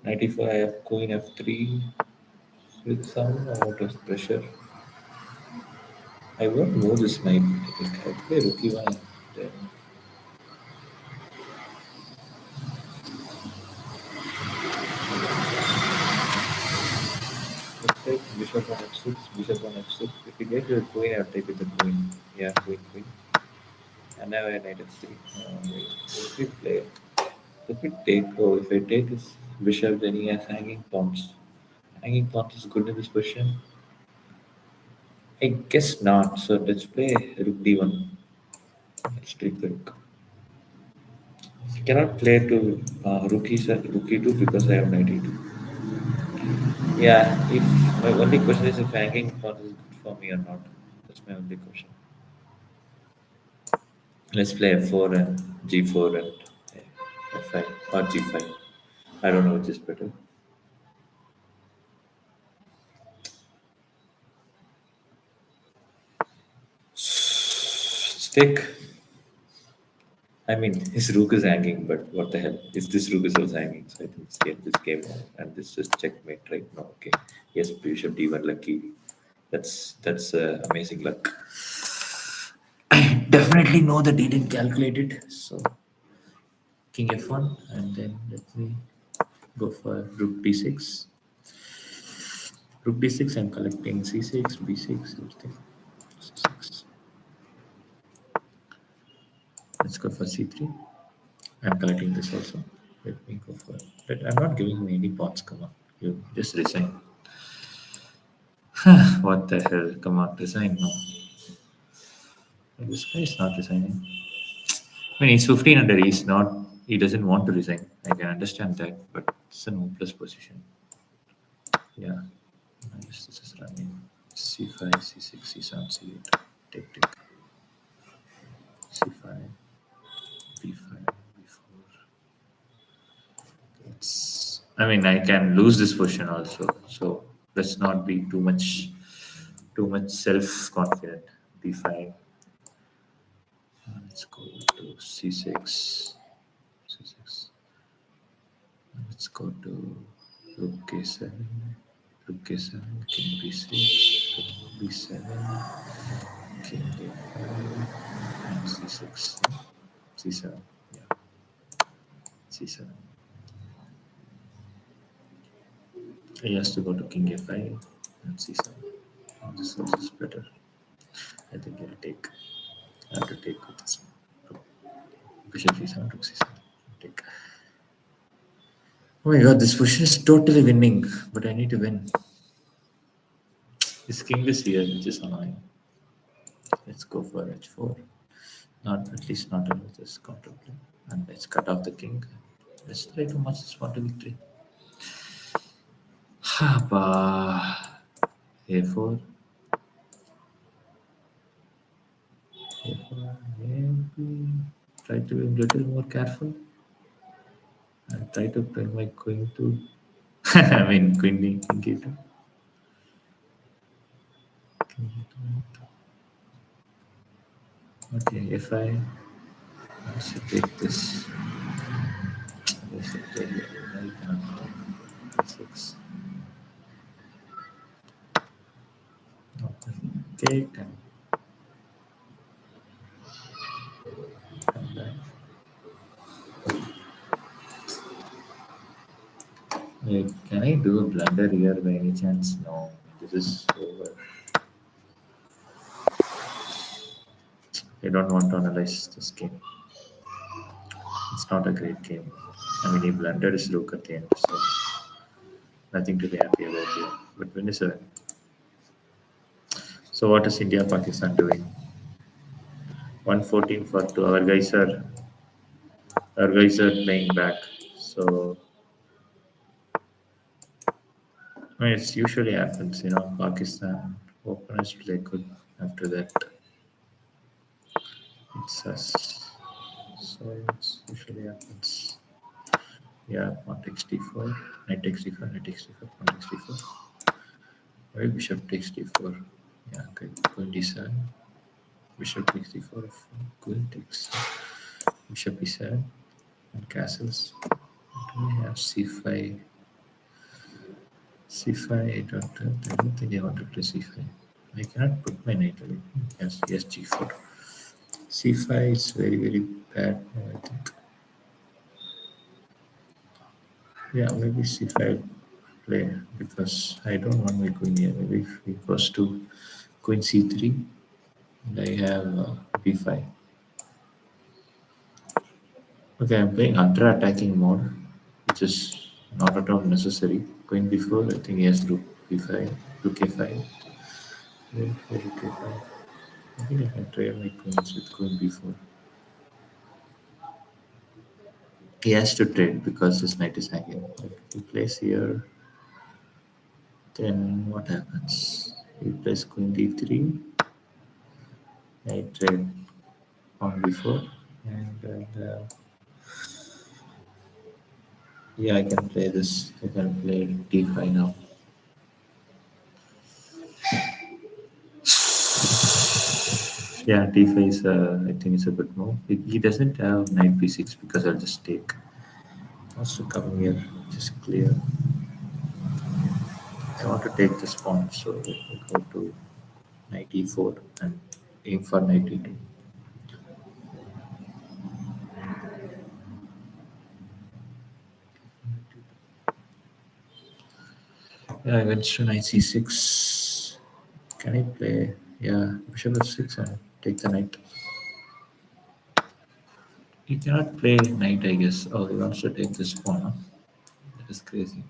A: Knight E4, I have queen F3 with some amount of pressure. I won't move this knight. I think I play rook E1 and then let's take bishop on F6, bishop on F6. If you get your queen, I'll take with the queen. Yeah, queen, queen. And now I knight F3. Wait, if we play, if we take, oh, if I take this bishop, then he has hanging pawns. Hanging pawns is good in this position. I guess not. So let's play rook D1. Let's take the rook. I cannot play to rook E2 because I have knight E2. Yeah, if my only question is if hanging pawn is good for me or not. That's my only question. Let's play F4 and G4 and F5 or G5. I don't know which is better. Stick. I mean, his rook is hanging, but what the hell? Is this rook is also hanging? So I think this game on, and this is checkmate right now. Okay. Yes, Bishop D1 lucky. That's amazing luck. definitely know that he didn't calculate it. So king f1, and then let me go for rook d6. Rook d6, I'm collecting c6, b6, everything. c6. Let's go for c3. I'm collecting this also. Let me go for it. I'm not giving him any pawns. Come on, you just resign. What the hell? Come on, resign now. This guy is not resigning. I mean, he's 15 under. He's not. He doesn't want to resign. I can understand that, but it's an hopeless position. Yeah. Nice. This is running. C5, C6, C7, C8. Take, take. C5, B5, B4. It's. I mean, I can lose this position also. So let's not be too much self-confident. B5. Let's go to C6. C6. Let's go to rook a7, rook a7, king b6, rook b7, king a5, and c6, c7, yeah, c7. He has to go to king a5 and c7. This also is better. I think I'll take. I have to take with this bishop c7, rook c7. Take. Oh my god, this position is totally winning, but I need to win. This king is here, which is annoying. Let's go for h4. Not at least not under this counterplay. And let's cut off the king. Let's try to match this one to victory. Haba. A4. A4. Maybe try to be a little more careful. And try to bring my queen to. I mean, queen king e2. King e2. Okay, if I should take this. I should take it. I cannot. 6. Take and come back. Wait, can I do a blunder here by any chance? No, this is over. I don't want to analyze this game. It's not a great game. I mean, he blundered his rook at the end, so nothing to be happy about here. But win is a win. So what is India Pakistan doing? 114 for 2. Our guys are playing back. So I mean, it's usually happens, Pakistan openers play good after that. It's us. So it's usually happens. Yeah, pawn takes d4, knight takes d4, knight takes d4, pawn takes d4. Why bishop takes d4? Yeah, okay, queen d7. Bishop takes d4, queen takes bishop e7, and castles. Do we have c5? c5, I don't think I want to play c5. I cannot put my knight away. Yes, g4. c5 is very, very bad, I think. Yeah, maybe c5 play because I don't want my queen here. Maybe if it goes to queen c3, and I have b5. Okay, I'm playing under attacking mode, which is not at all necessary. Queen b4, I think he has rook b5, rook a5. Rook a5. I think I can try my queens with queen b4. He has to trade because his knight is hanging. If he plays here, then what happens? He plays queen d3. I trade on b4, and yeah, I can play this. I can play d5 now. Yeah, d5 is I think it's a good move. He doesn't have knight b6 because I'll just take. Wants to come here, just clear. I want to take this pawn, so let me go to knight e4 and aim for knight e2. Yeah, I went to knight c6. Can I play? Yeah, bishop f6 and take the knight. He cannot play knight, I guess. Oh, he wants to take this pawn. Huh? That is crazy.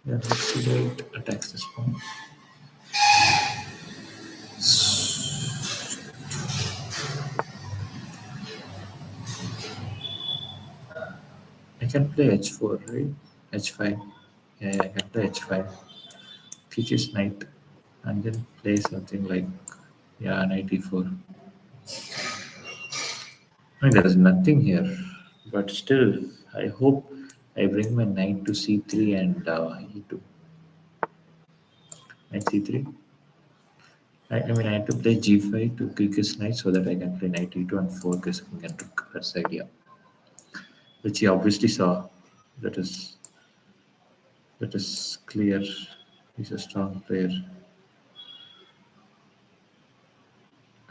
A: Yeah, let's see how it attacks this pawn. I can play h4, right? h5. Yeah, I can play h5. Teaches knight, and then play something like, yeah, knight e4. I mean, there is nothing here, but still, I hope I bring my knight to c3 and e2. Knight c3. I mean, I have to play g5 to kick his knight so that I can play knight e2 and fork his king and rook. That's the idea, which he obviously saw. That is that is clear. He's a strong player.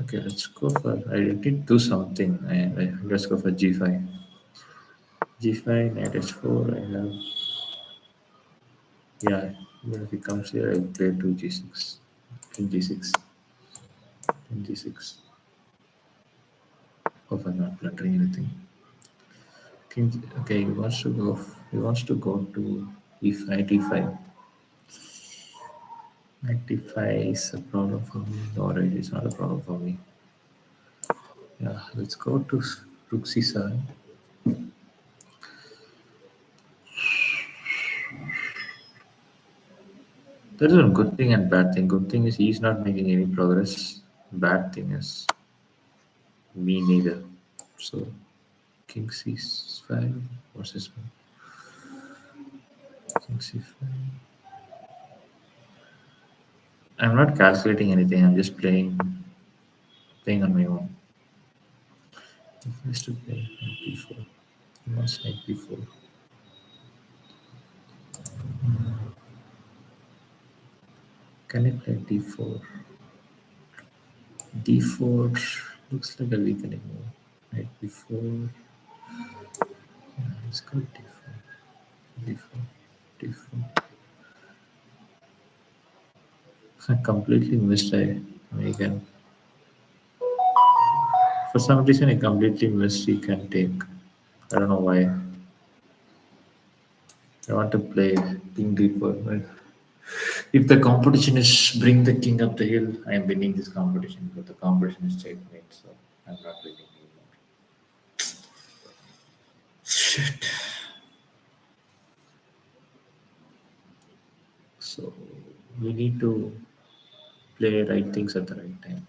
A: Okay, let's go for. I did do something. Let's go for g5. G5, knight h4. I have. Yeah, even if he comes here, I'll play 2 g6. King g6. King g6. Hope I'm not blundering anything. King. Okay, he wants to go. He wants to go to e5, d5. 95 is a problem for me. No, right, it's not a problem for me. Yeah, let's go to rook c7. That is a good thing and bad thing. Good thing is he's not making any progress. Bad thing is me neither. So king c5. What's this one? King c5. I'm not calculating anything. I'm just playing on my own. He has to play knight b4. He wants knight b4. Can I play d4? d4 looks like a weakening move. Knight b4. Yeah, let's go d4. d4. d4. I completely missed. I mean, again, for some reason, I completely missed. He can take. I don't know why. I want to play king d4. Right? If the competition is bring the king up the hill, I am winning this competition. But the competition is checkmate, so I'm not winning anymore. Shit. So we need to play right things at the right time.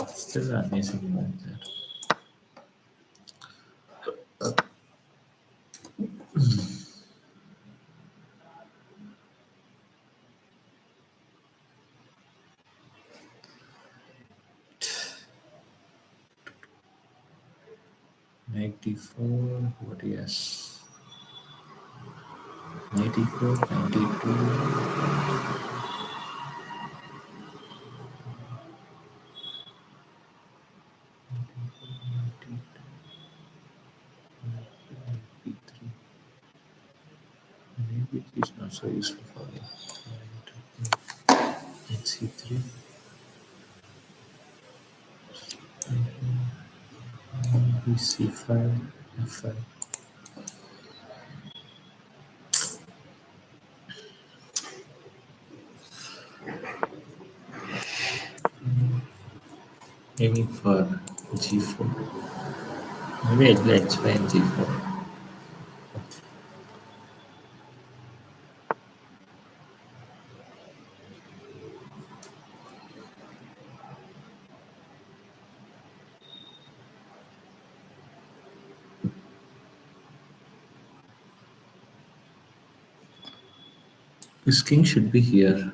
A: Still an amazing moment there. 94. What yes? 94, 92. B3. Maybe it's not so useful for me. C3. Maybe C5. F5. Aiming for G4. Maybe I'll play H5 and G4. This king should be here.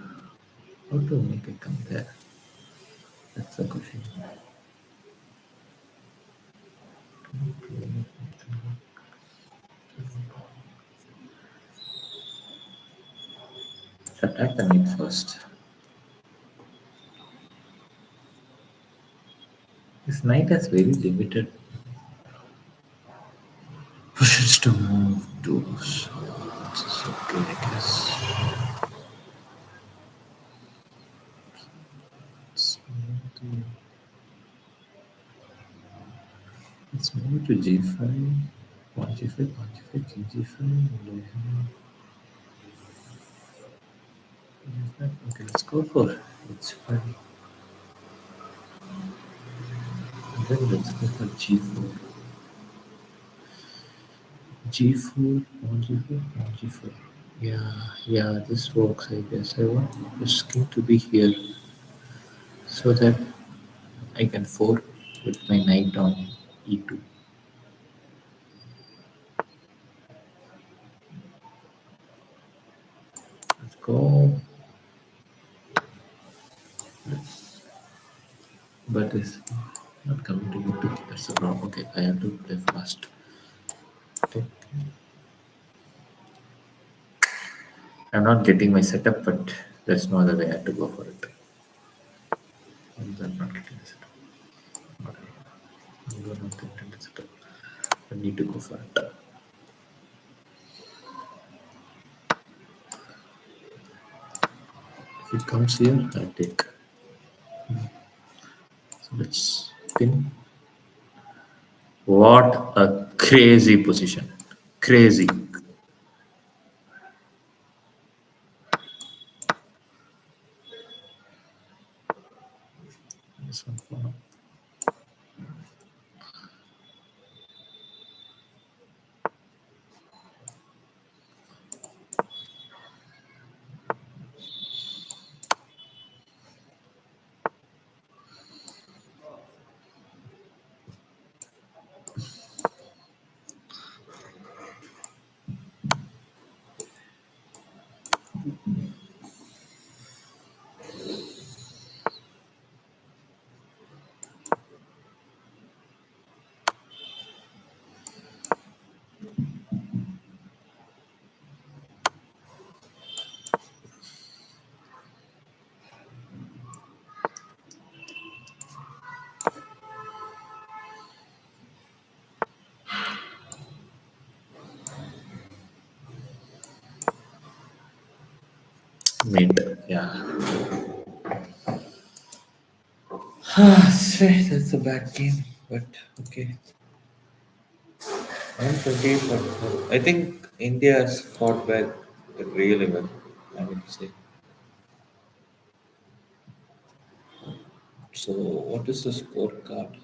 A: How to make it come there? That's the question. Attack the knight first. This knight has very limited d2, so this is okay, I guess. Let's move to, let's move to g5, pawn g5, pawn g5, king g5, and g5. Okay, let's go for h5. And then let's go for g4. G4, pawn g4, pawn g4. Yeah, this works, I guess. I want this king to be here so that I can fork with my knight on e2. Let's go. But it's not coming to e2. That's the problem. Okay, I have to play fast. Okay. I'm not getting my setup, but there's no other way. I have to go for it. I'm not getting the setup. Okay. I'm not getting the setup. I need to go for it. If it comes here, I take. So let's pin. What a crazy position. Crazy. This one for now. Mate. Yeah. That's a bad game, but okay. 120, but I think India has fought back really well, I would say. So, what is the scorecard?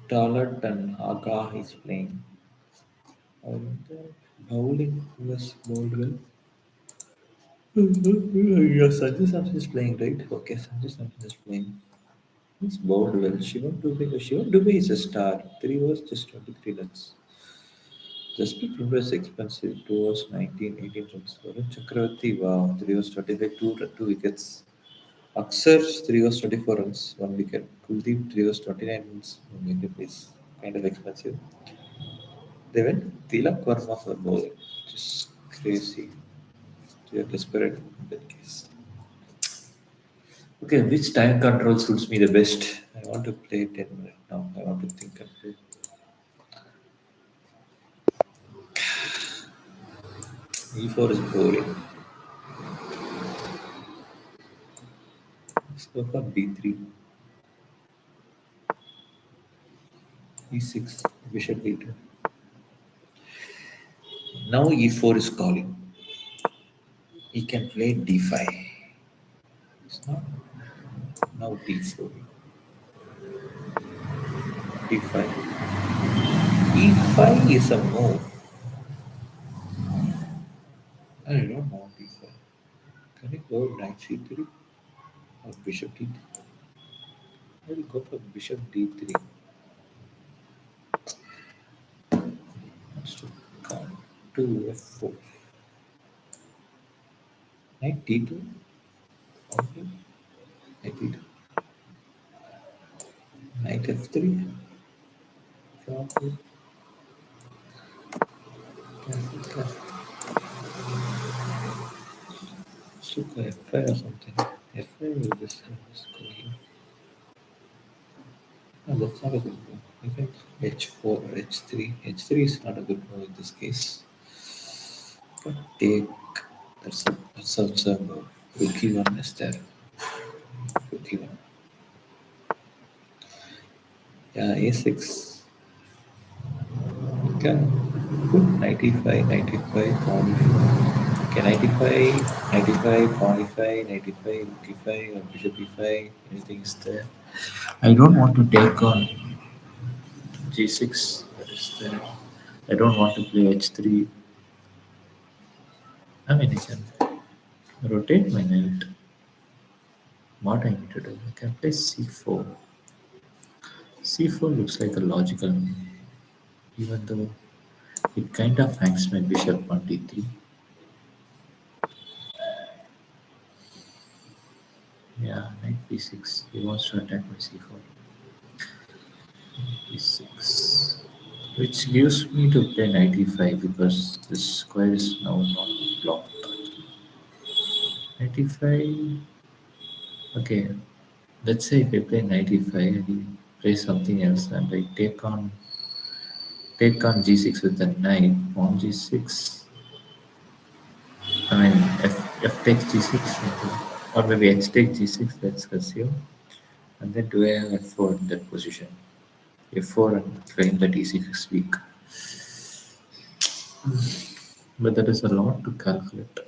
A: Talat and Aga is playing. And bowling was bowled well. Yeah, Sanjay Samson is playing, right? Okay, Sanjay Samson is playing. He's bowled well. Shivam Dubey is a star. 3 overs, just 23 runs. Jasprit Bumrah is expensive. 2 overs, 19, 18 runs. Varun Chakravarti, wow. 3 overs, 25, two wickets. Aksar, 3 overs, 24 runs, 1 wicket. Kuldeep, 3 overs, 29 runs, 1 wicket is kind of expensive. They went Tilak Verma for bowling. Just crazy. They are desperate in that case. Okay, which time control suits me the best? I want to play 10 right now. I want to think and play. E4 is boring. Let's go for B3, E6, Bishop B2. Now E4 is calling. He can play D5. It's not. Now D4, D5. E5 is a move. I don't know D5. Can I go knight C3 or bishop D3? I will go for bishop D3. So come to F4. Knight D2. Okay. Knight D2. Knight F3. Careful, careful. Let's look at F5 or something. F5 will just have this go here. No, that's not a good move. I think h4 or h3. h3 is not a good move in this case. But take. That's also a move. Rook e1 is there. Rook e1. Yeah, a6. You can put 95, 95, pawn e4. Okay, 95, 95, pawn e5, 95, rook e5, or bishop e5. Anything is there. I don't want to take on g6. That is there. I don't want to play h3. I mean, I can rotate my knight. What I need to do, I can play c4. c4 looks like a logical move, even though it kind of hangs my bishop on d3. Yeah, knight b6. He wants to attack my c4. b6. Which gives me to play knight e5 because this square is now not blocked. Knight e5. Okay, let's say if I play knight e5, I play something else and I take on g6 with the knight, pawn g6. I mean, f takes g6, or maybe h takes g6, let's assume. And then do I have f4 in that position? f4 and claim that e6 is weak. But that is a lot to calculate.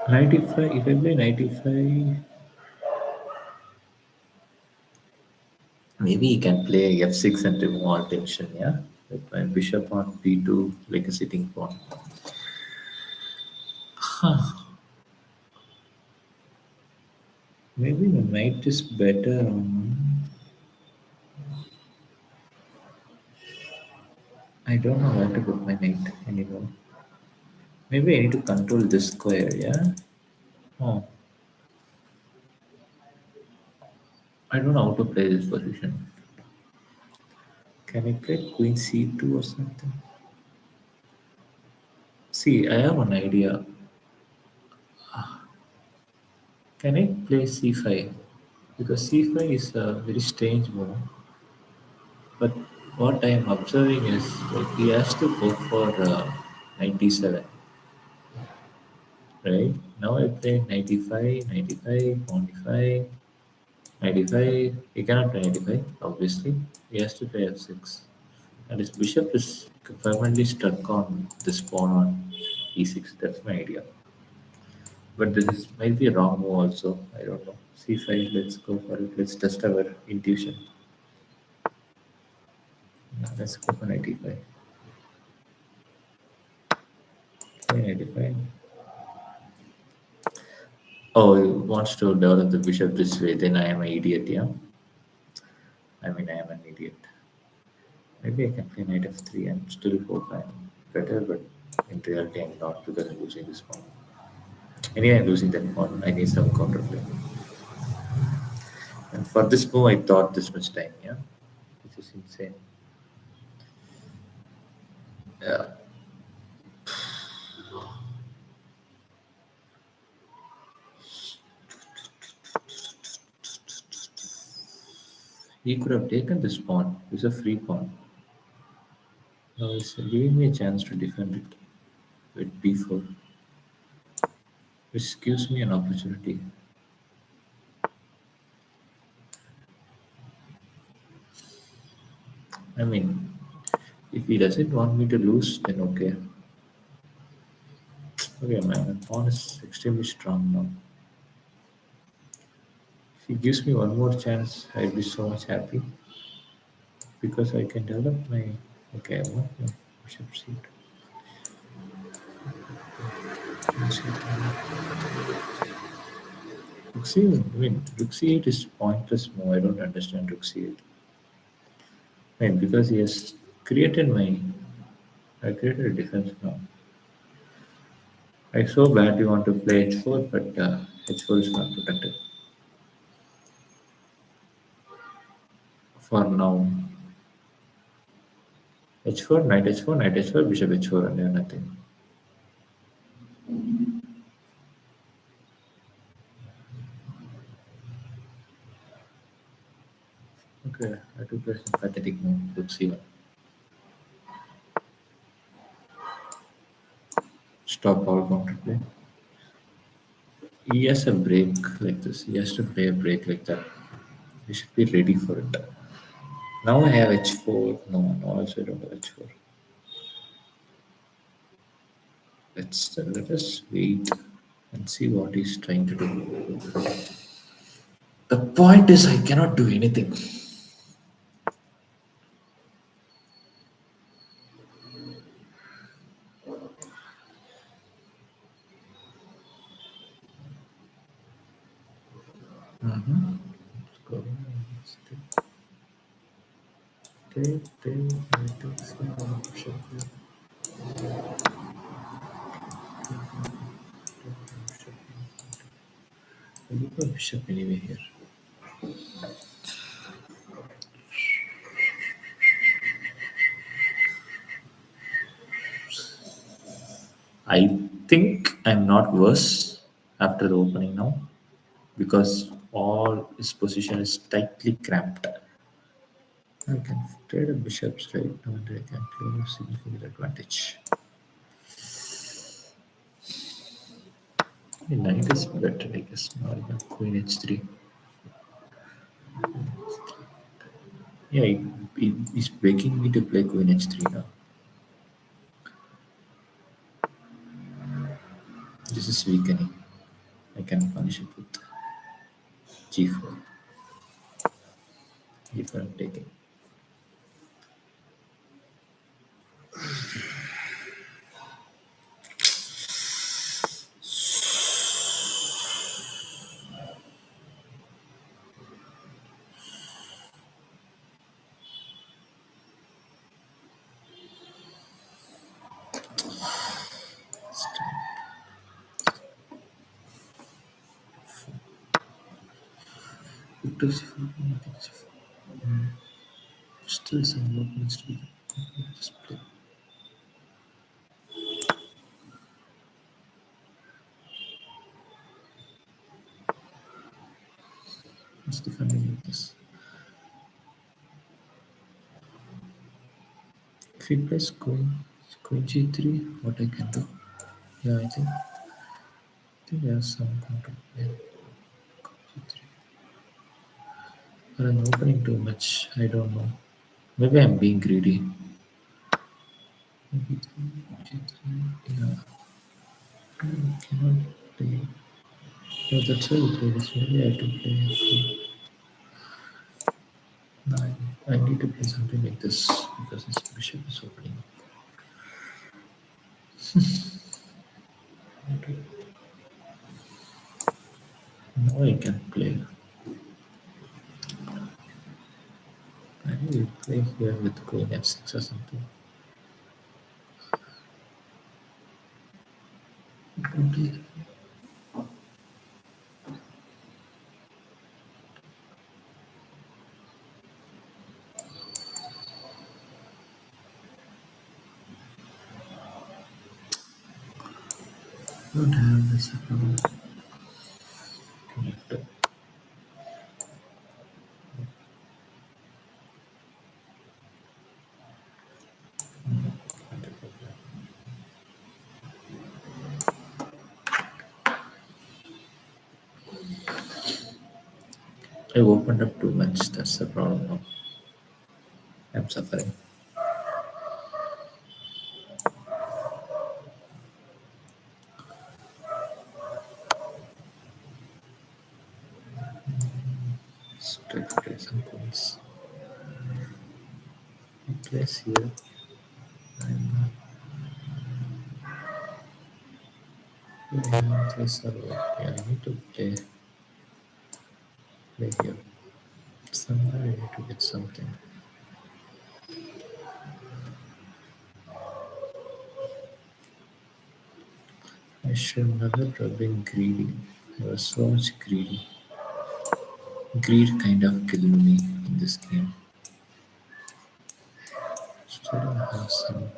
A: 95, if I play 95, maybe he can play f6 and remove all tension, yeah? With my bishop on b2, like a sitting pawn. Huh. Maybe the knight is better on. I don't know where to put my knight anymore. Maybe I need to control this square, yeah? Oh, I don't know how to play this position. Can I play queen c2 or something? See, I have an idea. Can I play c5? Because c5 is a very strange move. But what I am observing is like he has to go for 97, right? Now I play 95, 95, 95, 95. He cannot play 95, obviously. He has to play f6. And his bishop is permanently stuck on this pawn on e6. That's my idea. But this might be a wrong move also. I don't know. c5, let's go for it. Let's test our intuition. Let's go for 95. Play 95. Oh, he wants to develop the bishop this way. Then I am an idiot, yeah? I mean, I am an idiot. Maybe I can play knight f3 and still hope I'm better, but in reality, I'm not because I'm losing this pawn. Anyway, I'm losing that pawn. I need some counterplay. And for this move, I thought this much time, yeah? Which is insane. Yeah. He could have taken this pawn. It's a free pawn. Now he's giving me a chance to defend it with b4, which gives me an opportunity. I mean, if he doesn't want me to lose, then okay. Okay, my pawn is extremely strong now. If he gives me one more chance, I'll be so much happy because I can develop my. Okay, I want my bishop c2. Rook c8. I mean, rook c8 is pointless move. I don't understand rook c8. I mean, because he has created my. I created a defense now. I so badly want to play h4, but h4 is not protected for now. h4, knight h4, knight h4, bishop h4, and then nothing. Okay, I have to play some pathetic move. Rook C1. Stop all counterplay. He has a break like this. He has to play a break like that. He should be ready for it. Now I have H4. No, no, also I don't have H4. Let us wait and see what he's trying to do. The point is, I cannot do anything. Mm-hmm. Let's go. I look at bishop anyway here. I think I'm not worse after the opening now because all his position is tightly cramped. I can trade a bishops right now and I can claim a significant advantage. Knight is better, I guess. Now I have queen h3. Yeah, he's begging me to play queen h3 now. This is weakening. I can punish it with g4 if I'm taking. Victor c4, nothing c4. Still some work needs to be done. Just play. Let's defending like this. If he plays queen g3, what I can do? Yeah, I think there's some control. Yeah, g3. But I'm opening too much. I don't know. Maybe I'm being greedy. Maybe g3. Yeah, I cannot play. No, that's why you play this. Maybe I have to play f9. I need to play something like this because this bishop is opening. Now I can play. I need to play here with queen f6 or something. Okay. Don't have this problem. Connector. I opened up too much. That's the problem now. I'm suffering. Let's try to play some points. Place here. And this yeah, I need to play here. Somewhere I need to get something. I should never have been greedy. I was so much greedy. Greed kind of killed me in this game. Still have some.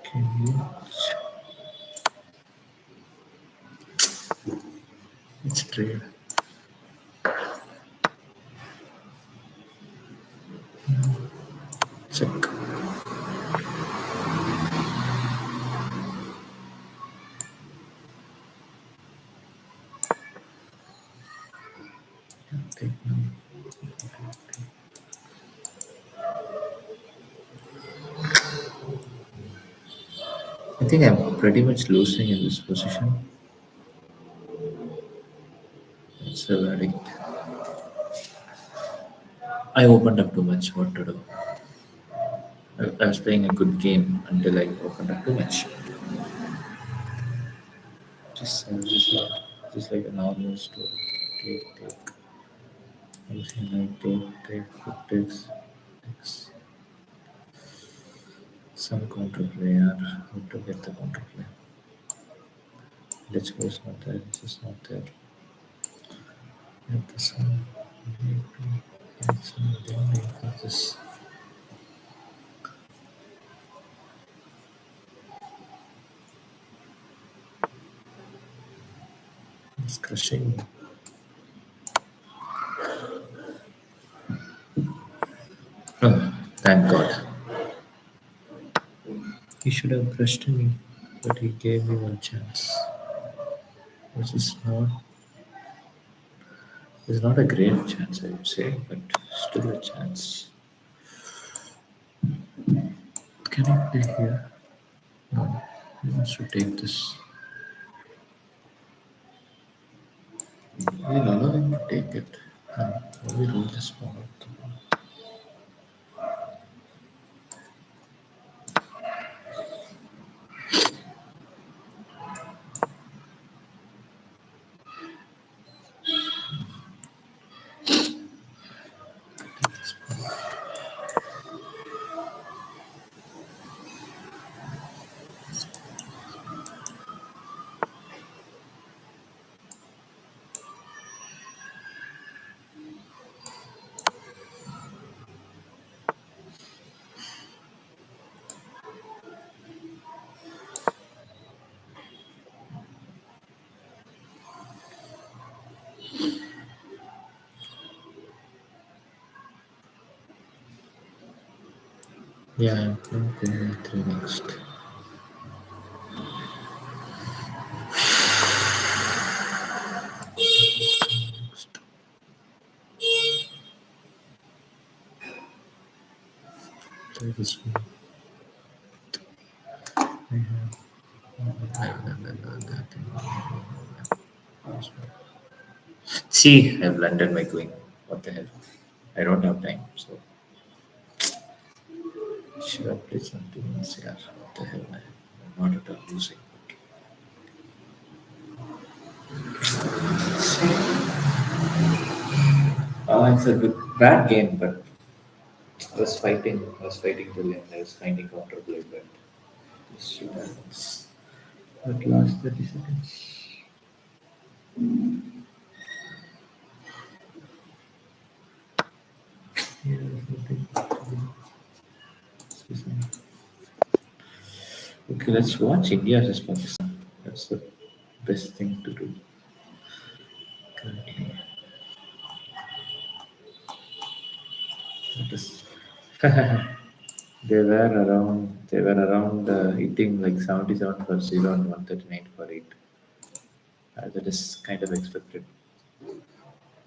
A: Can you? trade. Check. Take now. I think I'm pretty much losing in this position. It's a verdict. I opened up too much. What to do? I was playing a good game until I opened up too much. Just like a normal story. Take. Everything take, put this. Next. Some counterplay or how to get the counterplay. Let's go is not there. This is not there. Get this one. Get some down for this. It's crushing. Oh, thank God. He should have crushed me, but he gave me one chance, which is not a great chance, I would say, but still a chance. Can I play here? No, he wants to take this. We'll allow him to take it. And we roll this one out. Yeah, I'm playing Queen 3 next. Next. Play this one. I have. See, I've landed my queen. What the hell? I don't have time, so should have played something else. Yeah, what the hell, man? I'm not at all losing. It's a good, bad game, but I was fighting. I was fighting to win. I was finding counterplay, but this shit happens. At last 30 seconds. Yeah, there's nothing. Okay, let's watch India versus Pakistan. That's the best thing to do currently. That is they were around hitting like 77 for 0 and 139 for 8. That is kind of expected.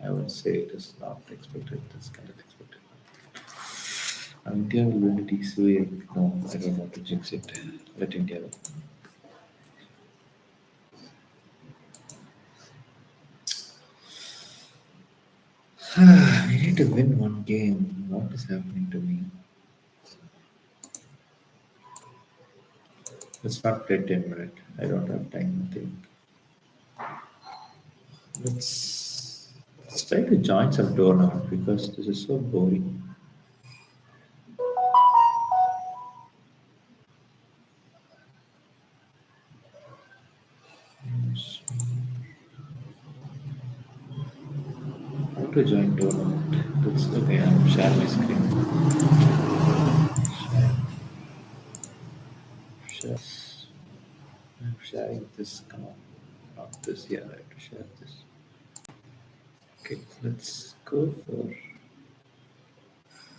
A: I would say it is not expected. That's kind of expected. India will win it easily. No, I don't want to jinx it. Let India win. We need to win one game. What is happening to me? Let's not play 10 minutes. I don't have time, I think. Let's try to join some tournament because this is so boring. How to join tournament? That's okay. I'm sharing my screen. Share. I'm sharing this. Come on, not this. Yeah, I have to share this. Okay, let's go for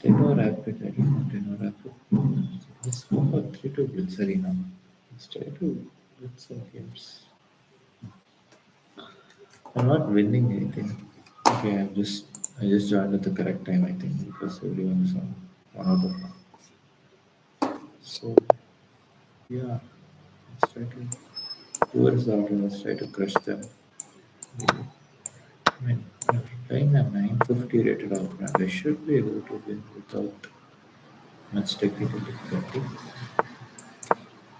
A: Tenor Rapid. I don't know Tenor Rapid. Let's go for 3 to Blitz Arena. Let's try to win some games. I'm not winning anything. Okay, I just joined at the correct time I think because everyone's on one out of one. So yeah, let's try to whoever's out and let's try to crush them. I mean, I'm playing a 950 rated opponent. I should be able to win without much technical difficulty.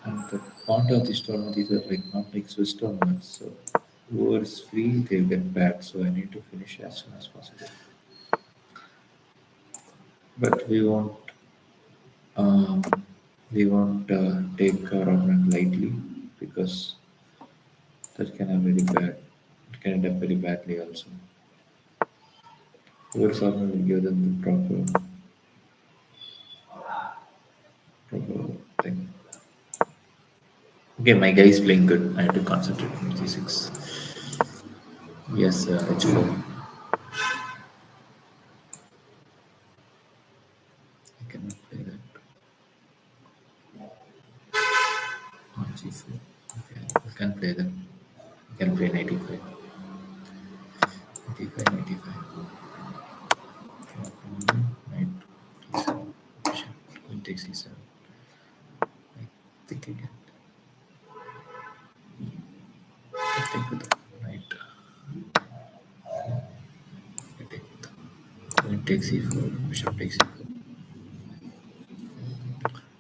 A: And the point of this tournament is that like not like Swiss tournaments, so whoever's free they'll get back. So I need to finish as soon as possible. But um, we won't take our opponent lightly because that can have very bad. It can end up very badly also. Whoever's opponent will give them the proper thing. Okay, my guy is playing good. I have to concentrate on G6. Yes, H4. I cannot play that on G4. Okay, I can play that. I can play 95. 95, 95. Knight D7. Bishop. Queen takes C7. I think I take with the knight. I take with the queen takes C4. Bishop takes C4.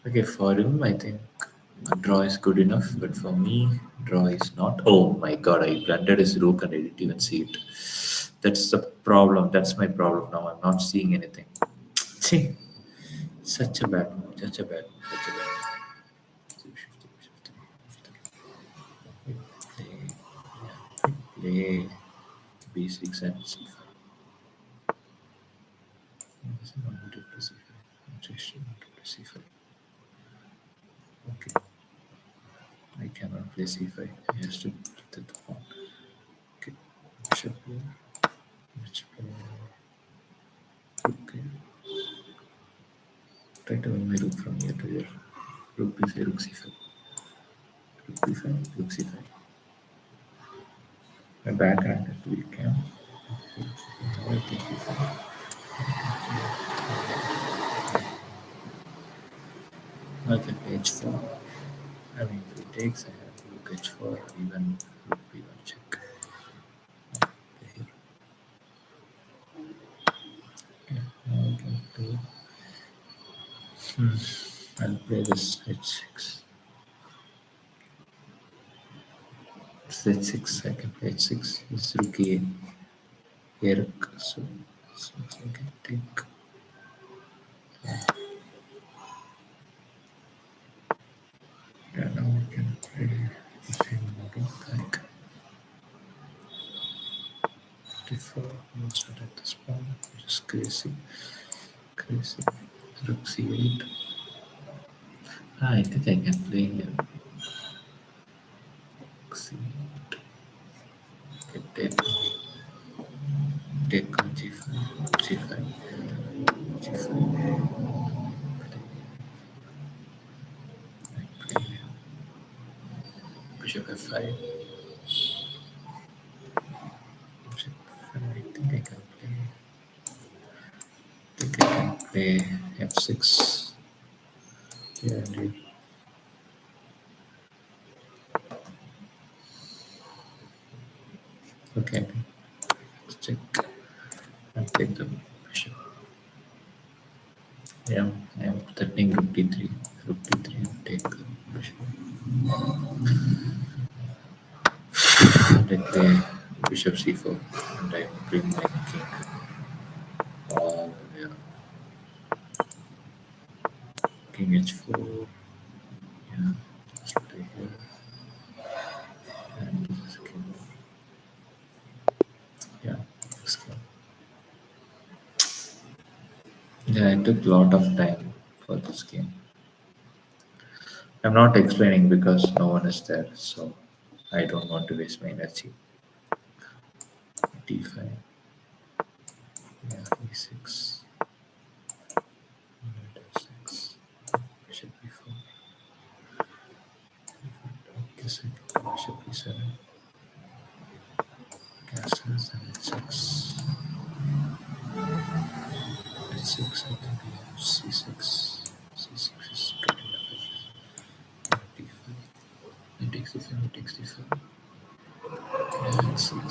A: Okay, for him, I think a draw is good enough, but for me, draw is not. Oh my god, I blundered his rook and I didn't even see it. That's the problem. That's my problem now. I'm not seeing anything. See, such a bad move. Such a bad move. Such a bad move. Play B6 and C5. Yes, I wanted to play C5. I'm just want to play C5. Okay, I cannot play C5. He has to put the pawn. Okay, bishop here. Bishop here. Okay. Try to win my rook from here to here. Rook b5, rook c5. Rook b5, rook c5. My backhand is weak, yeah. Now I think b5. Now I can play h4. I mean, if he takes, I have rook h4, even rook b1 check. Play here. Okay, now I can play. I'll play this h6. It's h6, I can play h6. It's rook e8. Here, rook. So I can take. Yeah, now I can play the same model. Like before, let's attack this pawn. Just crazy, crazy. Rook c8. Ah, I think I can play here. Rook c8. Okay, take on g5, g5, g5. I play bishop f5. Bishop f5. I think I can play. I think I can play f6. Yeah, indeed. Okay, let's check and take the bishop. Yeah, I am threatening rook d3. Rook d3 and take bishop. And I play bishop c4 and I bring my king all the way up. King h4. Yeah, just play here. And this is king. Yeah, this king. Yeah, it took a lot of time for this game. I'm not explaining because no one is there, so I don't want to waste my energy. d5. e6, knight f6, bishop e4, guessing bishop e7, castles and h6, h6, I think we have c6, c6 is good enough, d5, knight takes d5, knight takes d5, and c6,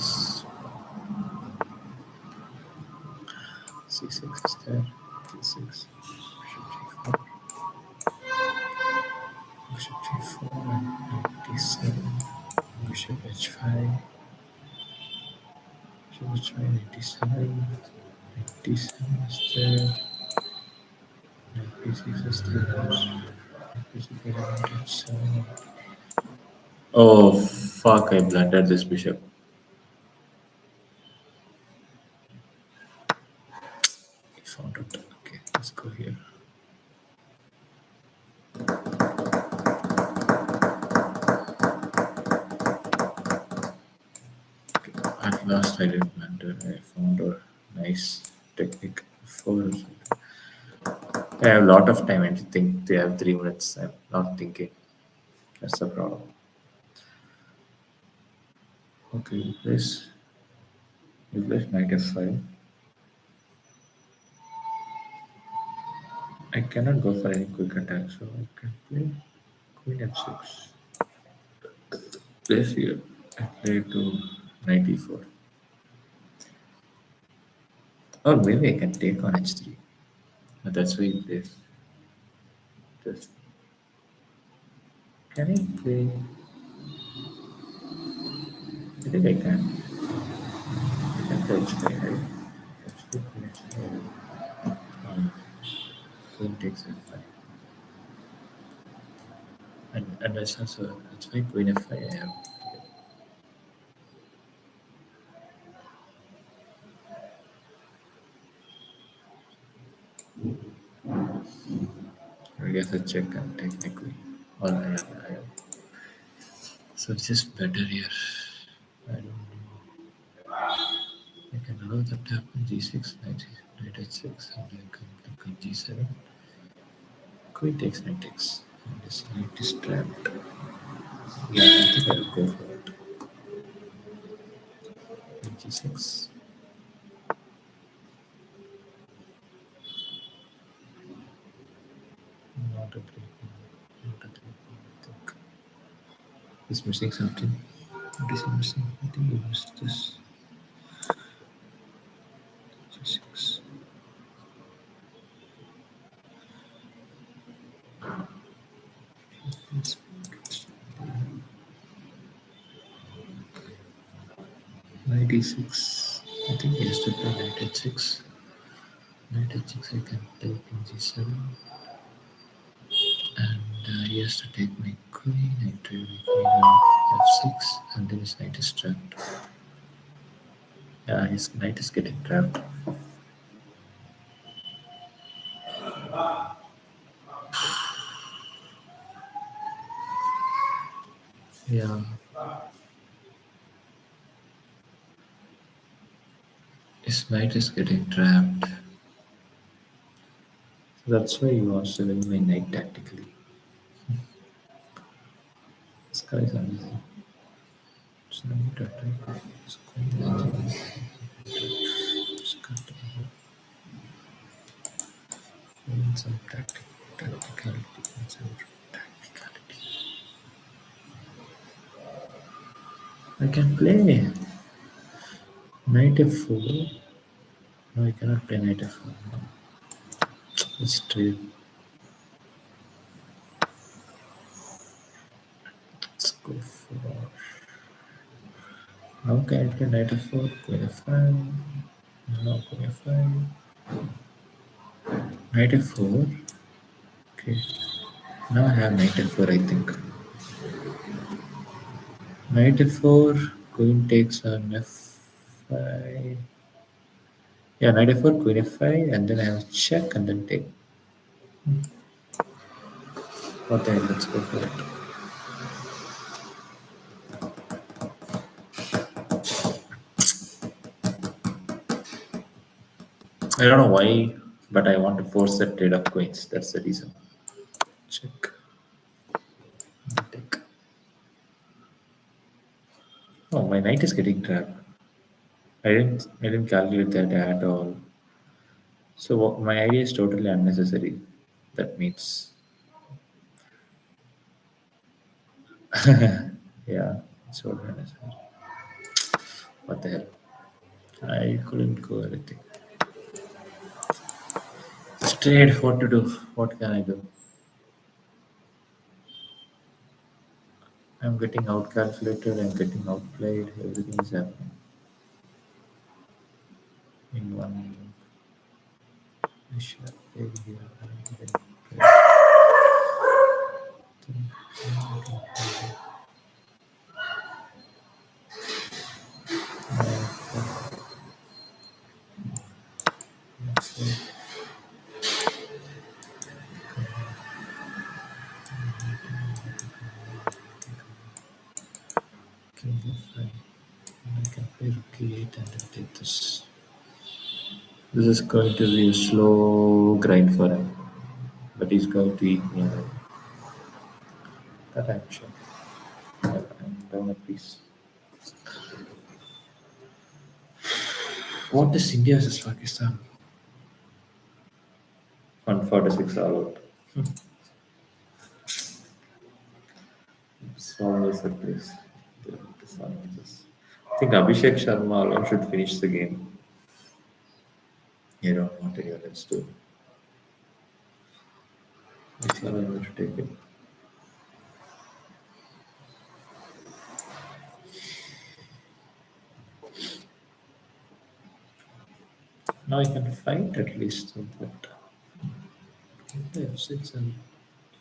A: c6 is there, d6, bishop g4, bishop g4, knight d7, bishop h5, bishop h5, knight d7, knight d7 is there, knight b6 is there, bishop knight h7. Oh fuck! I blundered this bishop. I found it. Okay, let's go here. Okay. At last, I didn't blunder. I found a nice technique for. I have a lot of time. I think they have 3 minutes. I'm not thinking. That's the problem. Okay, you place knight f5. I cannot go for any quick attack, so I can play queen f6. Place here. I play to knight e4. Or maybe I can take on h3. That's why he plays this. Can I play? I think I can. I can play h3, right? H3, queen h3. Queen takes f5. And that's also, that's why queen f5 I have. I guess I check and technically. Or I have. So it's just better here. I don't know. I can allow that to happen g6, knight h6, and then queen g7. Queen takes, knight takes. And this knight is trapped. Yeah, I think I'll go for it. Queen g6. Not a great one. Not a great one, I think. He's missing something. What is he missing? I think he missed this. G6. Let's knight e6. I think he has to play knight h6. Knight h6 I can take in g7. And he has to take my queen. I try my queen on f6. And then his knight is trapped. Yeah, his knight is getting trapped. Yeah, his knight is getting trapped. So that's why he wants to win my knight tactically. This guy is amazing. It's knight attack. It's queen. It's got some tacticality. Some tacticality. I can play knight f4. No, I cannot play knight f4. No. It's true. Let's go for. Now can I play knight f4? Queen f5. No, queen f5. Knight f4. Okay. Now I have knight f4, I think. Knight f4. Queen takes on f5. Yeah, knight f4, queen f5, and then I have check and then take. Okay, let's go for it. I don't know why, but I want to force the trade of queens. That's the reason. Check. Take. Oh, my knight is getting trapped. I didn't calculate that at all. So my idea is totally unnecessary. That means, yeah, it's totally unnecessary. What the hell? I couldn't go anything. Straight, what to do? What can I do? I'm getting out calculated. I'm getting outplayed. Everything is happening in one. I should have played here. I didn't play. Let's see. Okay, fine. I can play rook e8 and then take this. This is going to be a slow grind for him, but he's going to eat me alive. That I'm sure. I'm down a piece. What is India versus Pakistan? 146 all out. It's always a place. I think Abhishek Sharma alone should finish the game. You don't want anyone else to. It's not able to take it. Now I can fight at least, but F6 and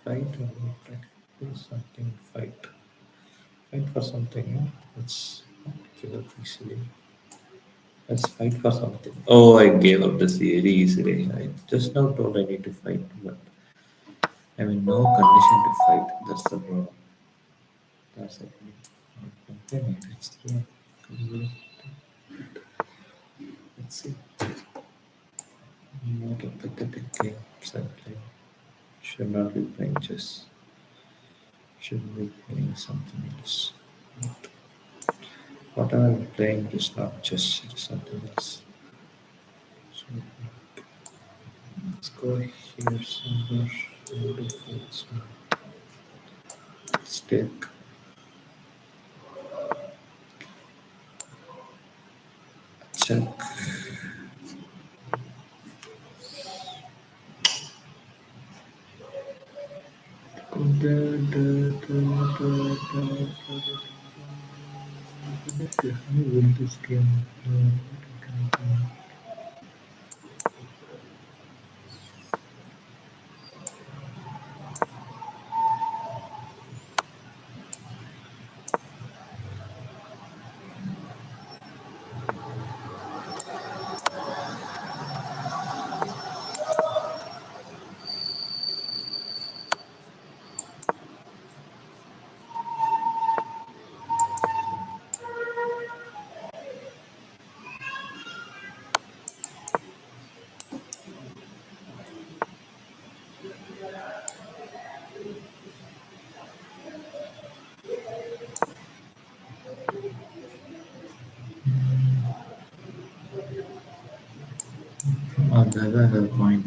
A: fight or not, do something, fight. Fight for something, yeah? Let's not give up easily. Let's fight for something. Oh, I gave up this very easily. I just now told I need to fight, but I'm in no condition to fight. That's the problem. That's the problem. Okay, it's through. Let's see. What a pathetic game. Sadly. Should not be playing chess. Should be playing something else. Whatever I'm playing is not chess, it is something else. So let's go here somewhere. Beautiful. Let's take check. Okay, how do win this game? Oh, that's the point.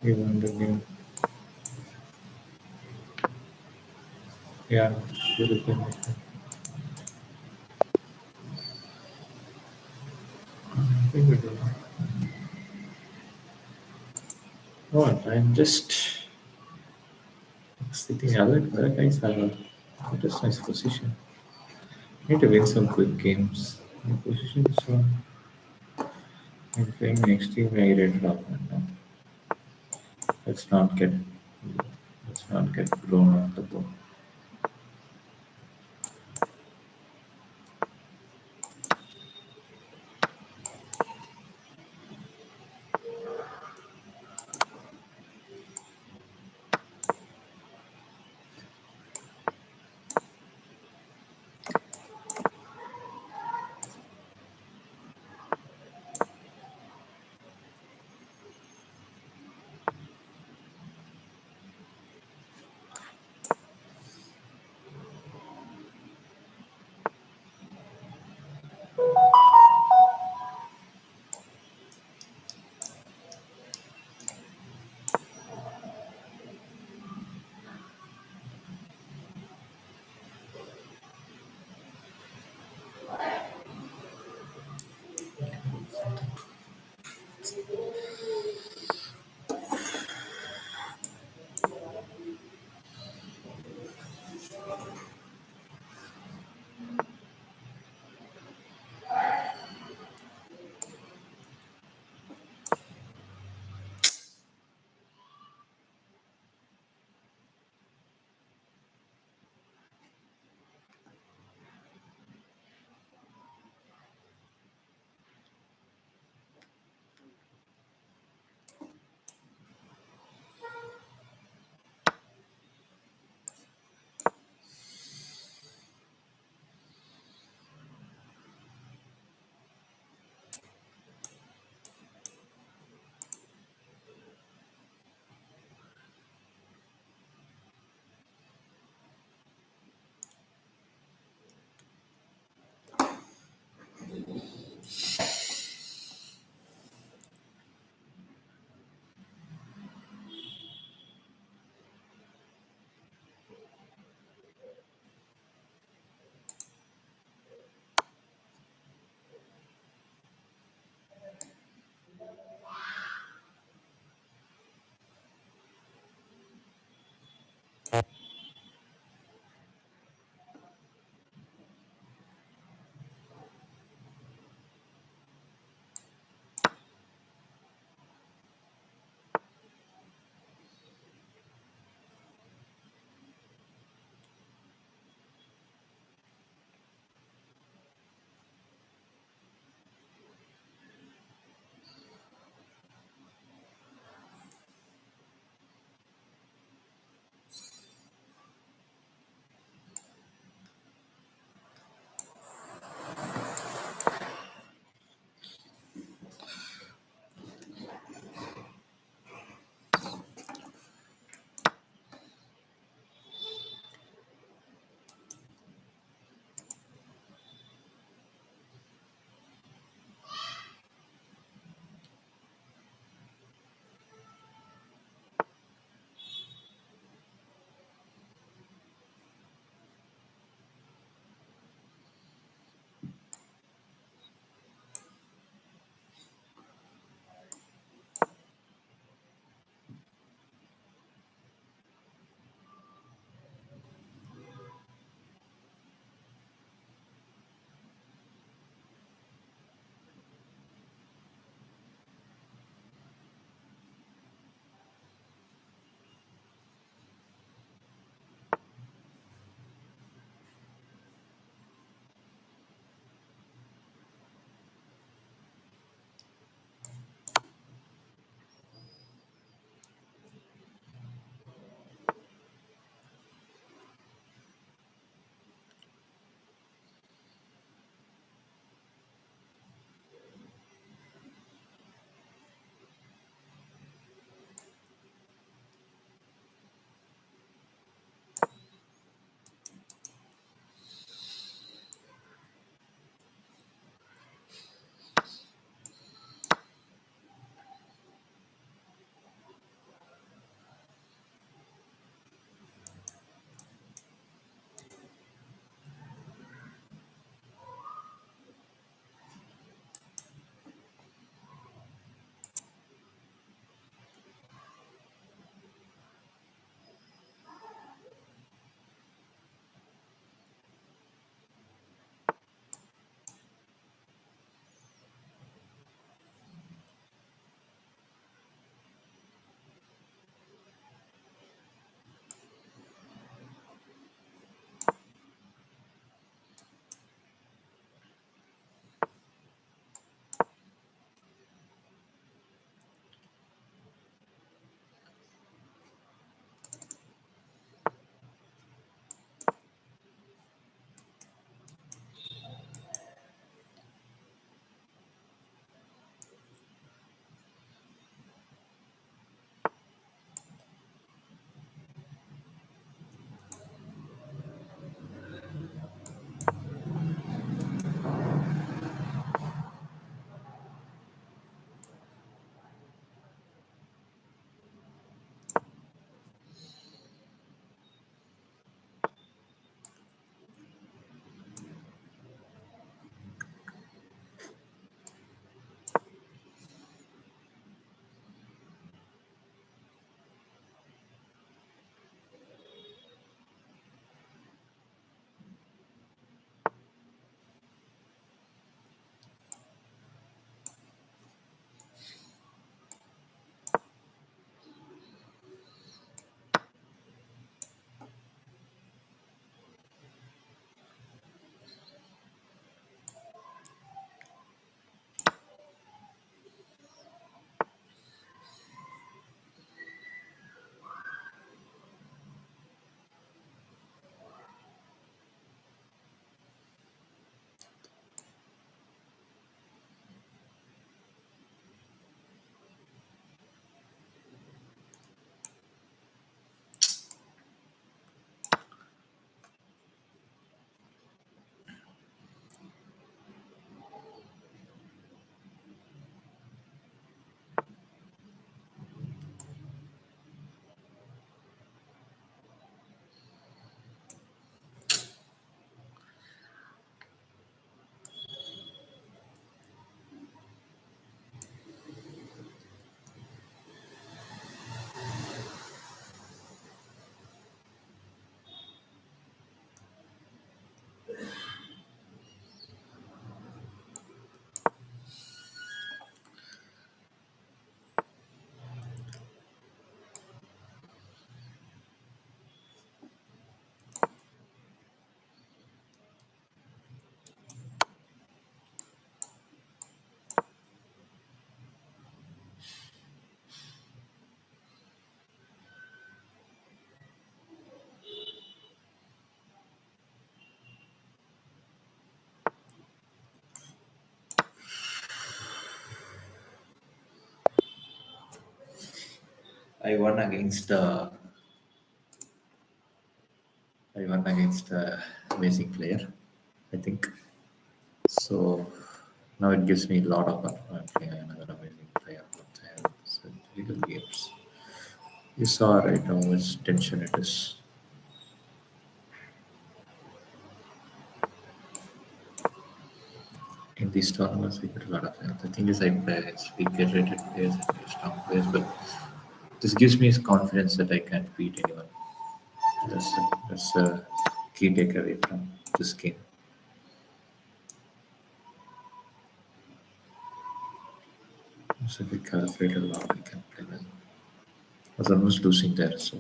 A: We won the game. Yeah, European. I think we do. Oh, I'm just sitting. Other guys have a just nice position. Need to win some quick games. My position is on. I'm playing next team. I read up. No, let's not get let's not get blown off the board. I won against I won against amazing player, I think. So now it gives me a lot of fun. I'm playing another amazing player. What the hell? So little games. You saw right how much tension it is. In these tournaments, we get a lot of help. The thing is, I play against weaker rated players and very strong players, but this gives me confidence that I can't beat anyone. That's a key takeaway from this game. So if we calculate a lot, we can play well. I was almost losing there, so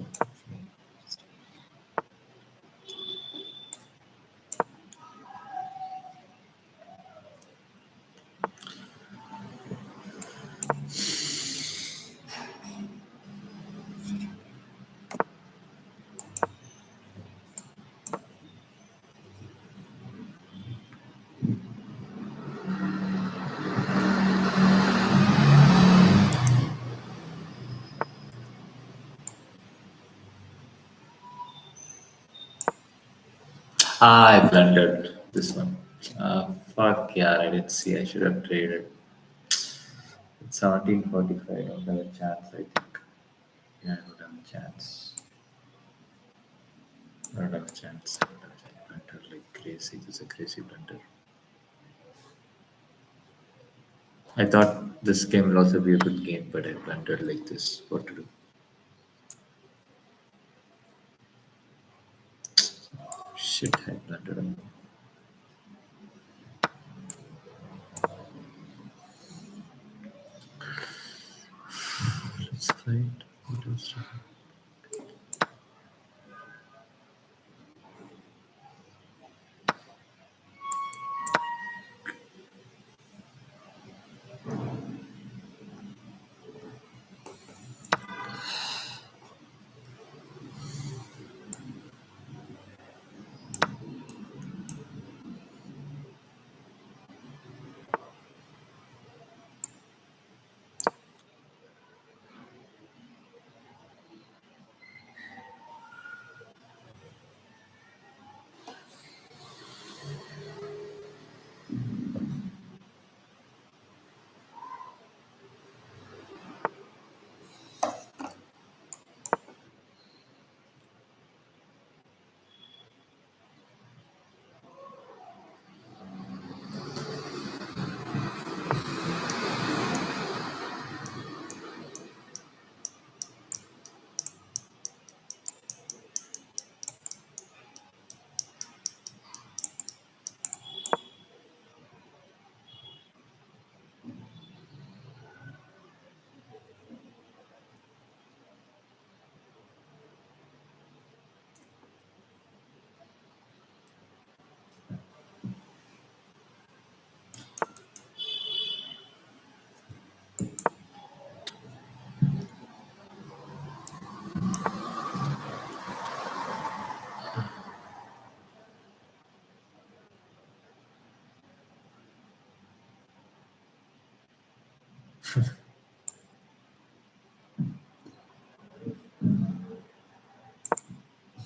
A: I blundered this one. Fuck yeah, I didn't see. I should have traded. It's 17:45. I don't have a chance. I think. Yeah, I don't have a chance. I don't have a chance. I don't have a chance. Blunder like crazy. This is a crazy blunder. I thought this game will also be a good game, but I blundered like this. What to do? Shit, I blundered. Let's fight. What else?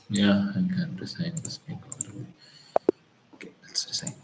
A: Yeah, I can resign this thing. Okay, let's resign.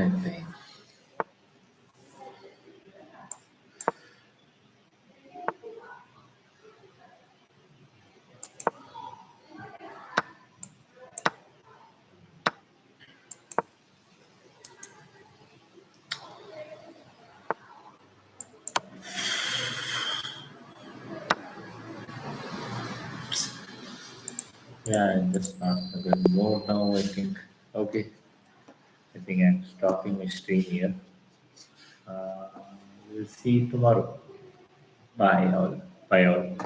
A: I think. Yeah, that's not a good mood now, I think. Okay, I think I'm stopping my stream here. Uh, we'll see you tomorrow. Bye all. Bye all.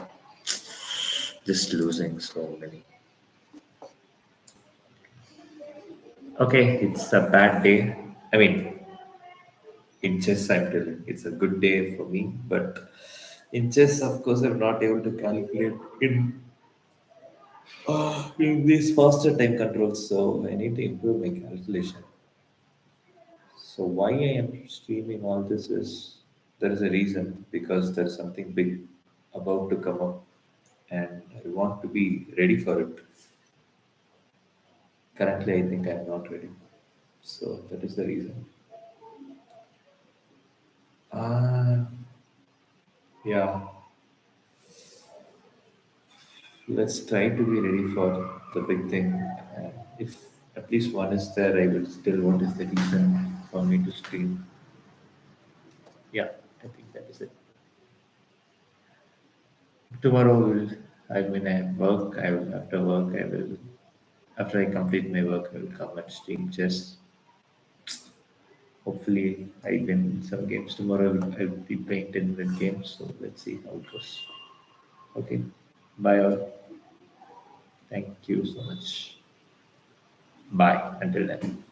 A: Just losing so many. Okay, it's a bad day. I mean, in chess, I'm telling it's a good day for me, but in chess, of course, I'm not able to calculate in these faster time controls, so I need to improve my calculation. So why I am streaming all this is there is a reason because there's something big about to come up, and I want to be ready for it. Currently, I think I'm not ready, so that is the reason. Uh, yeah, let's try to be ready for the big thing. If at least one is there, I will still. What is the reason for me to stream? Yeah, I think that is it. Tomorrow will. I mean, I have work. I will after work. I will after I complete my work. I will come and stream chess. Hopefully, I win some games tomorrow. I'll be playing 10-minute games. So let's see how it goes. Okay. Bye all. Thank you so much. Bye. Until then.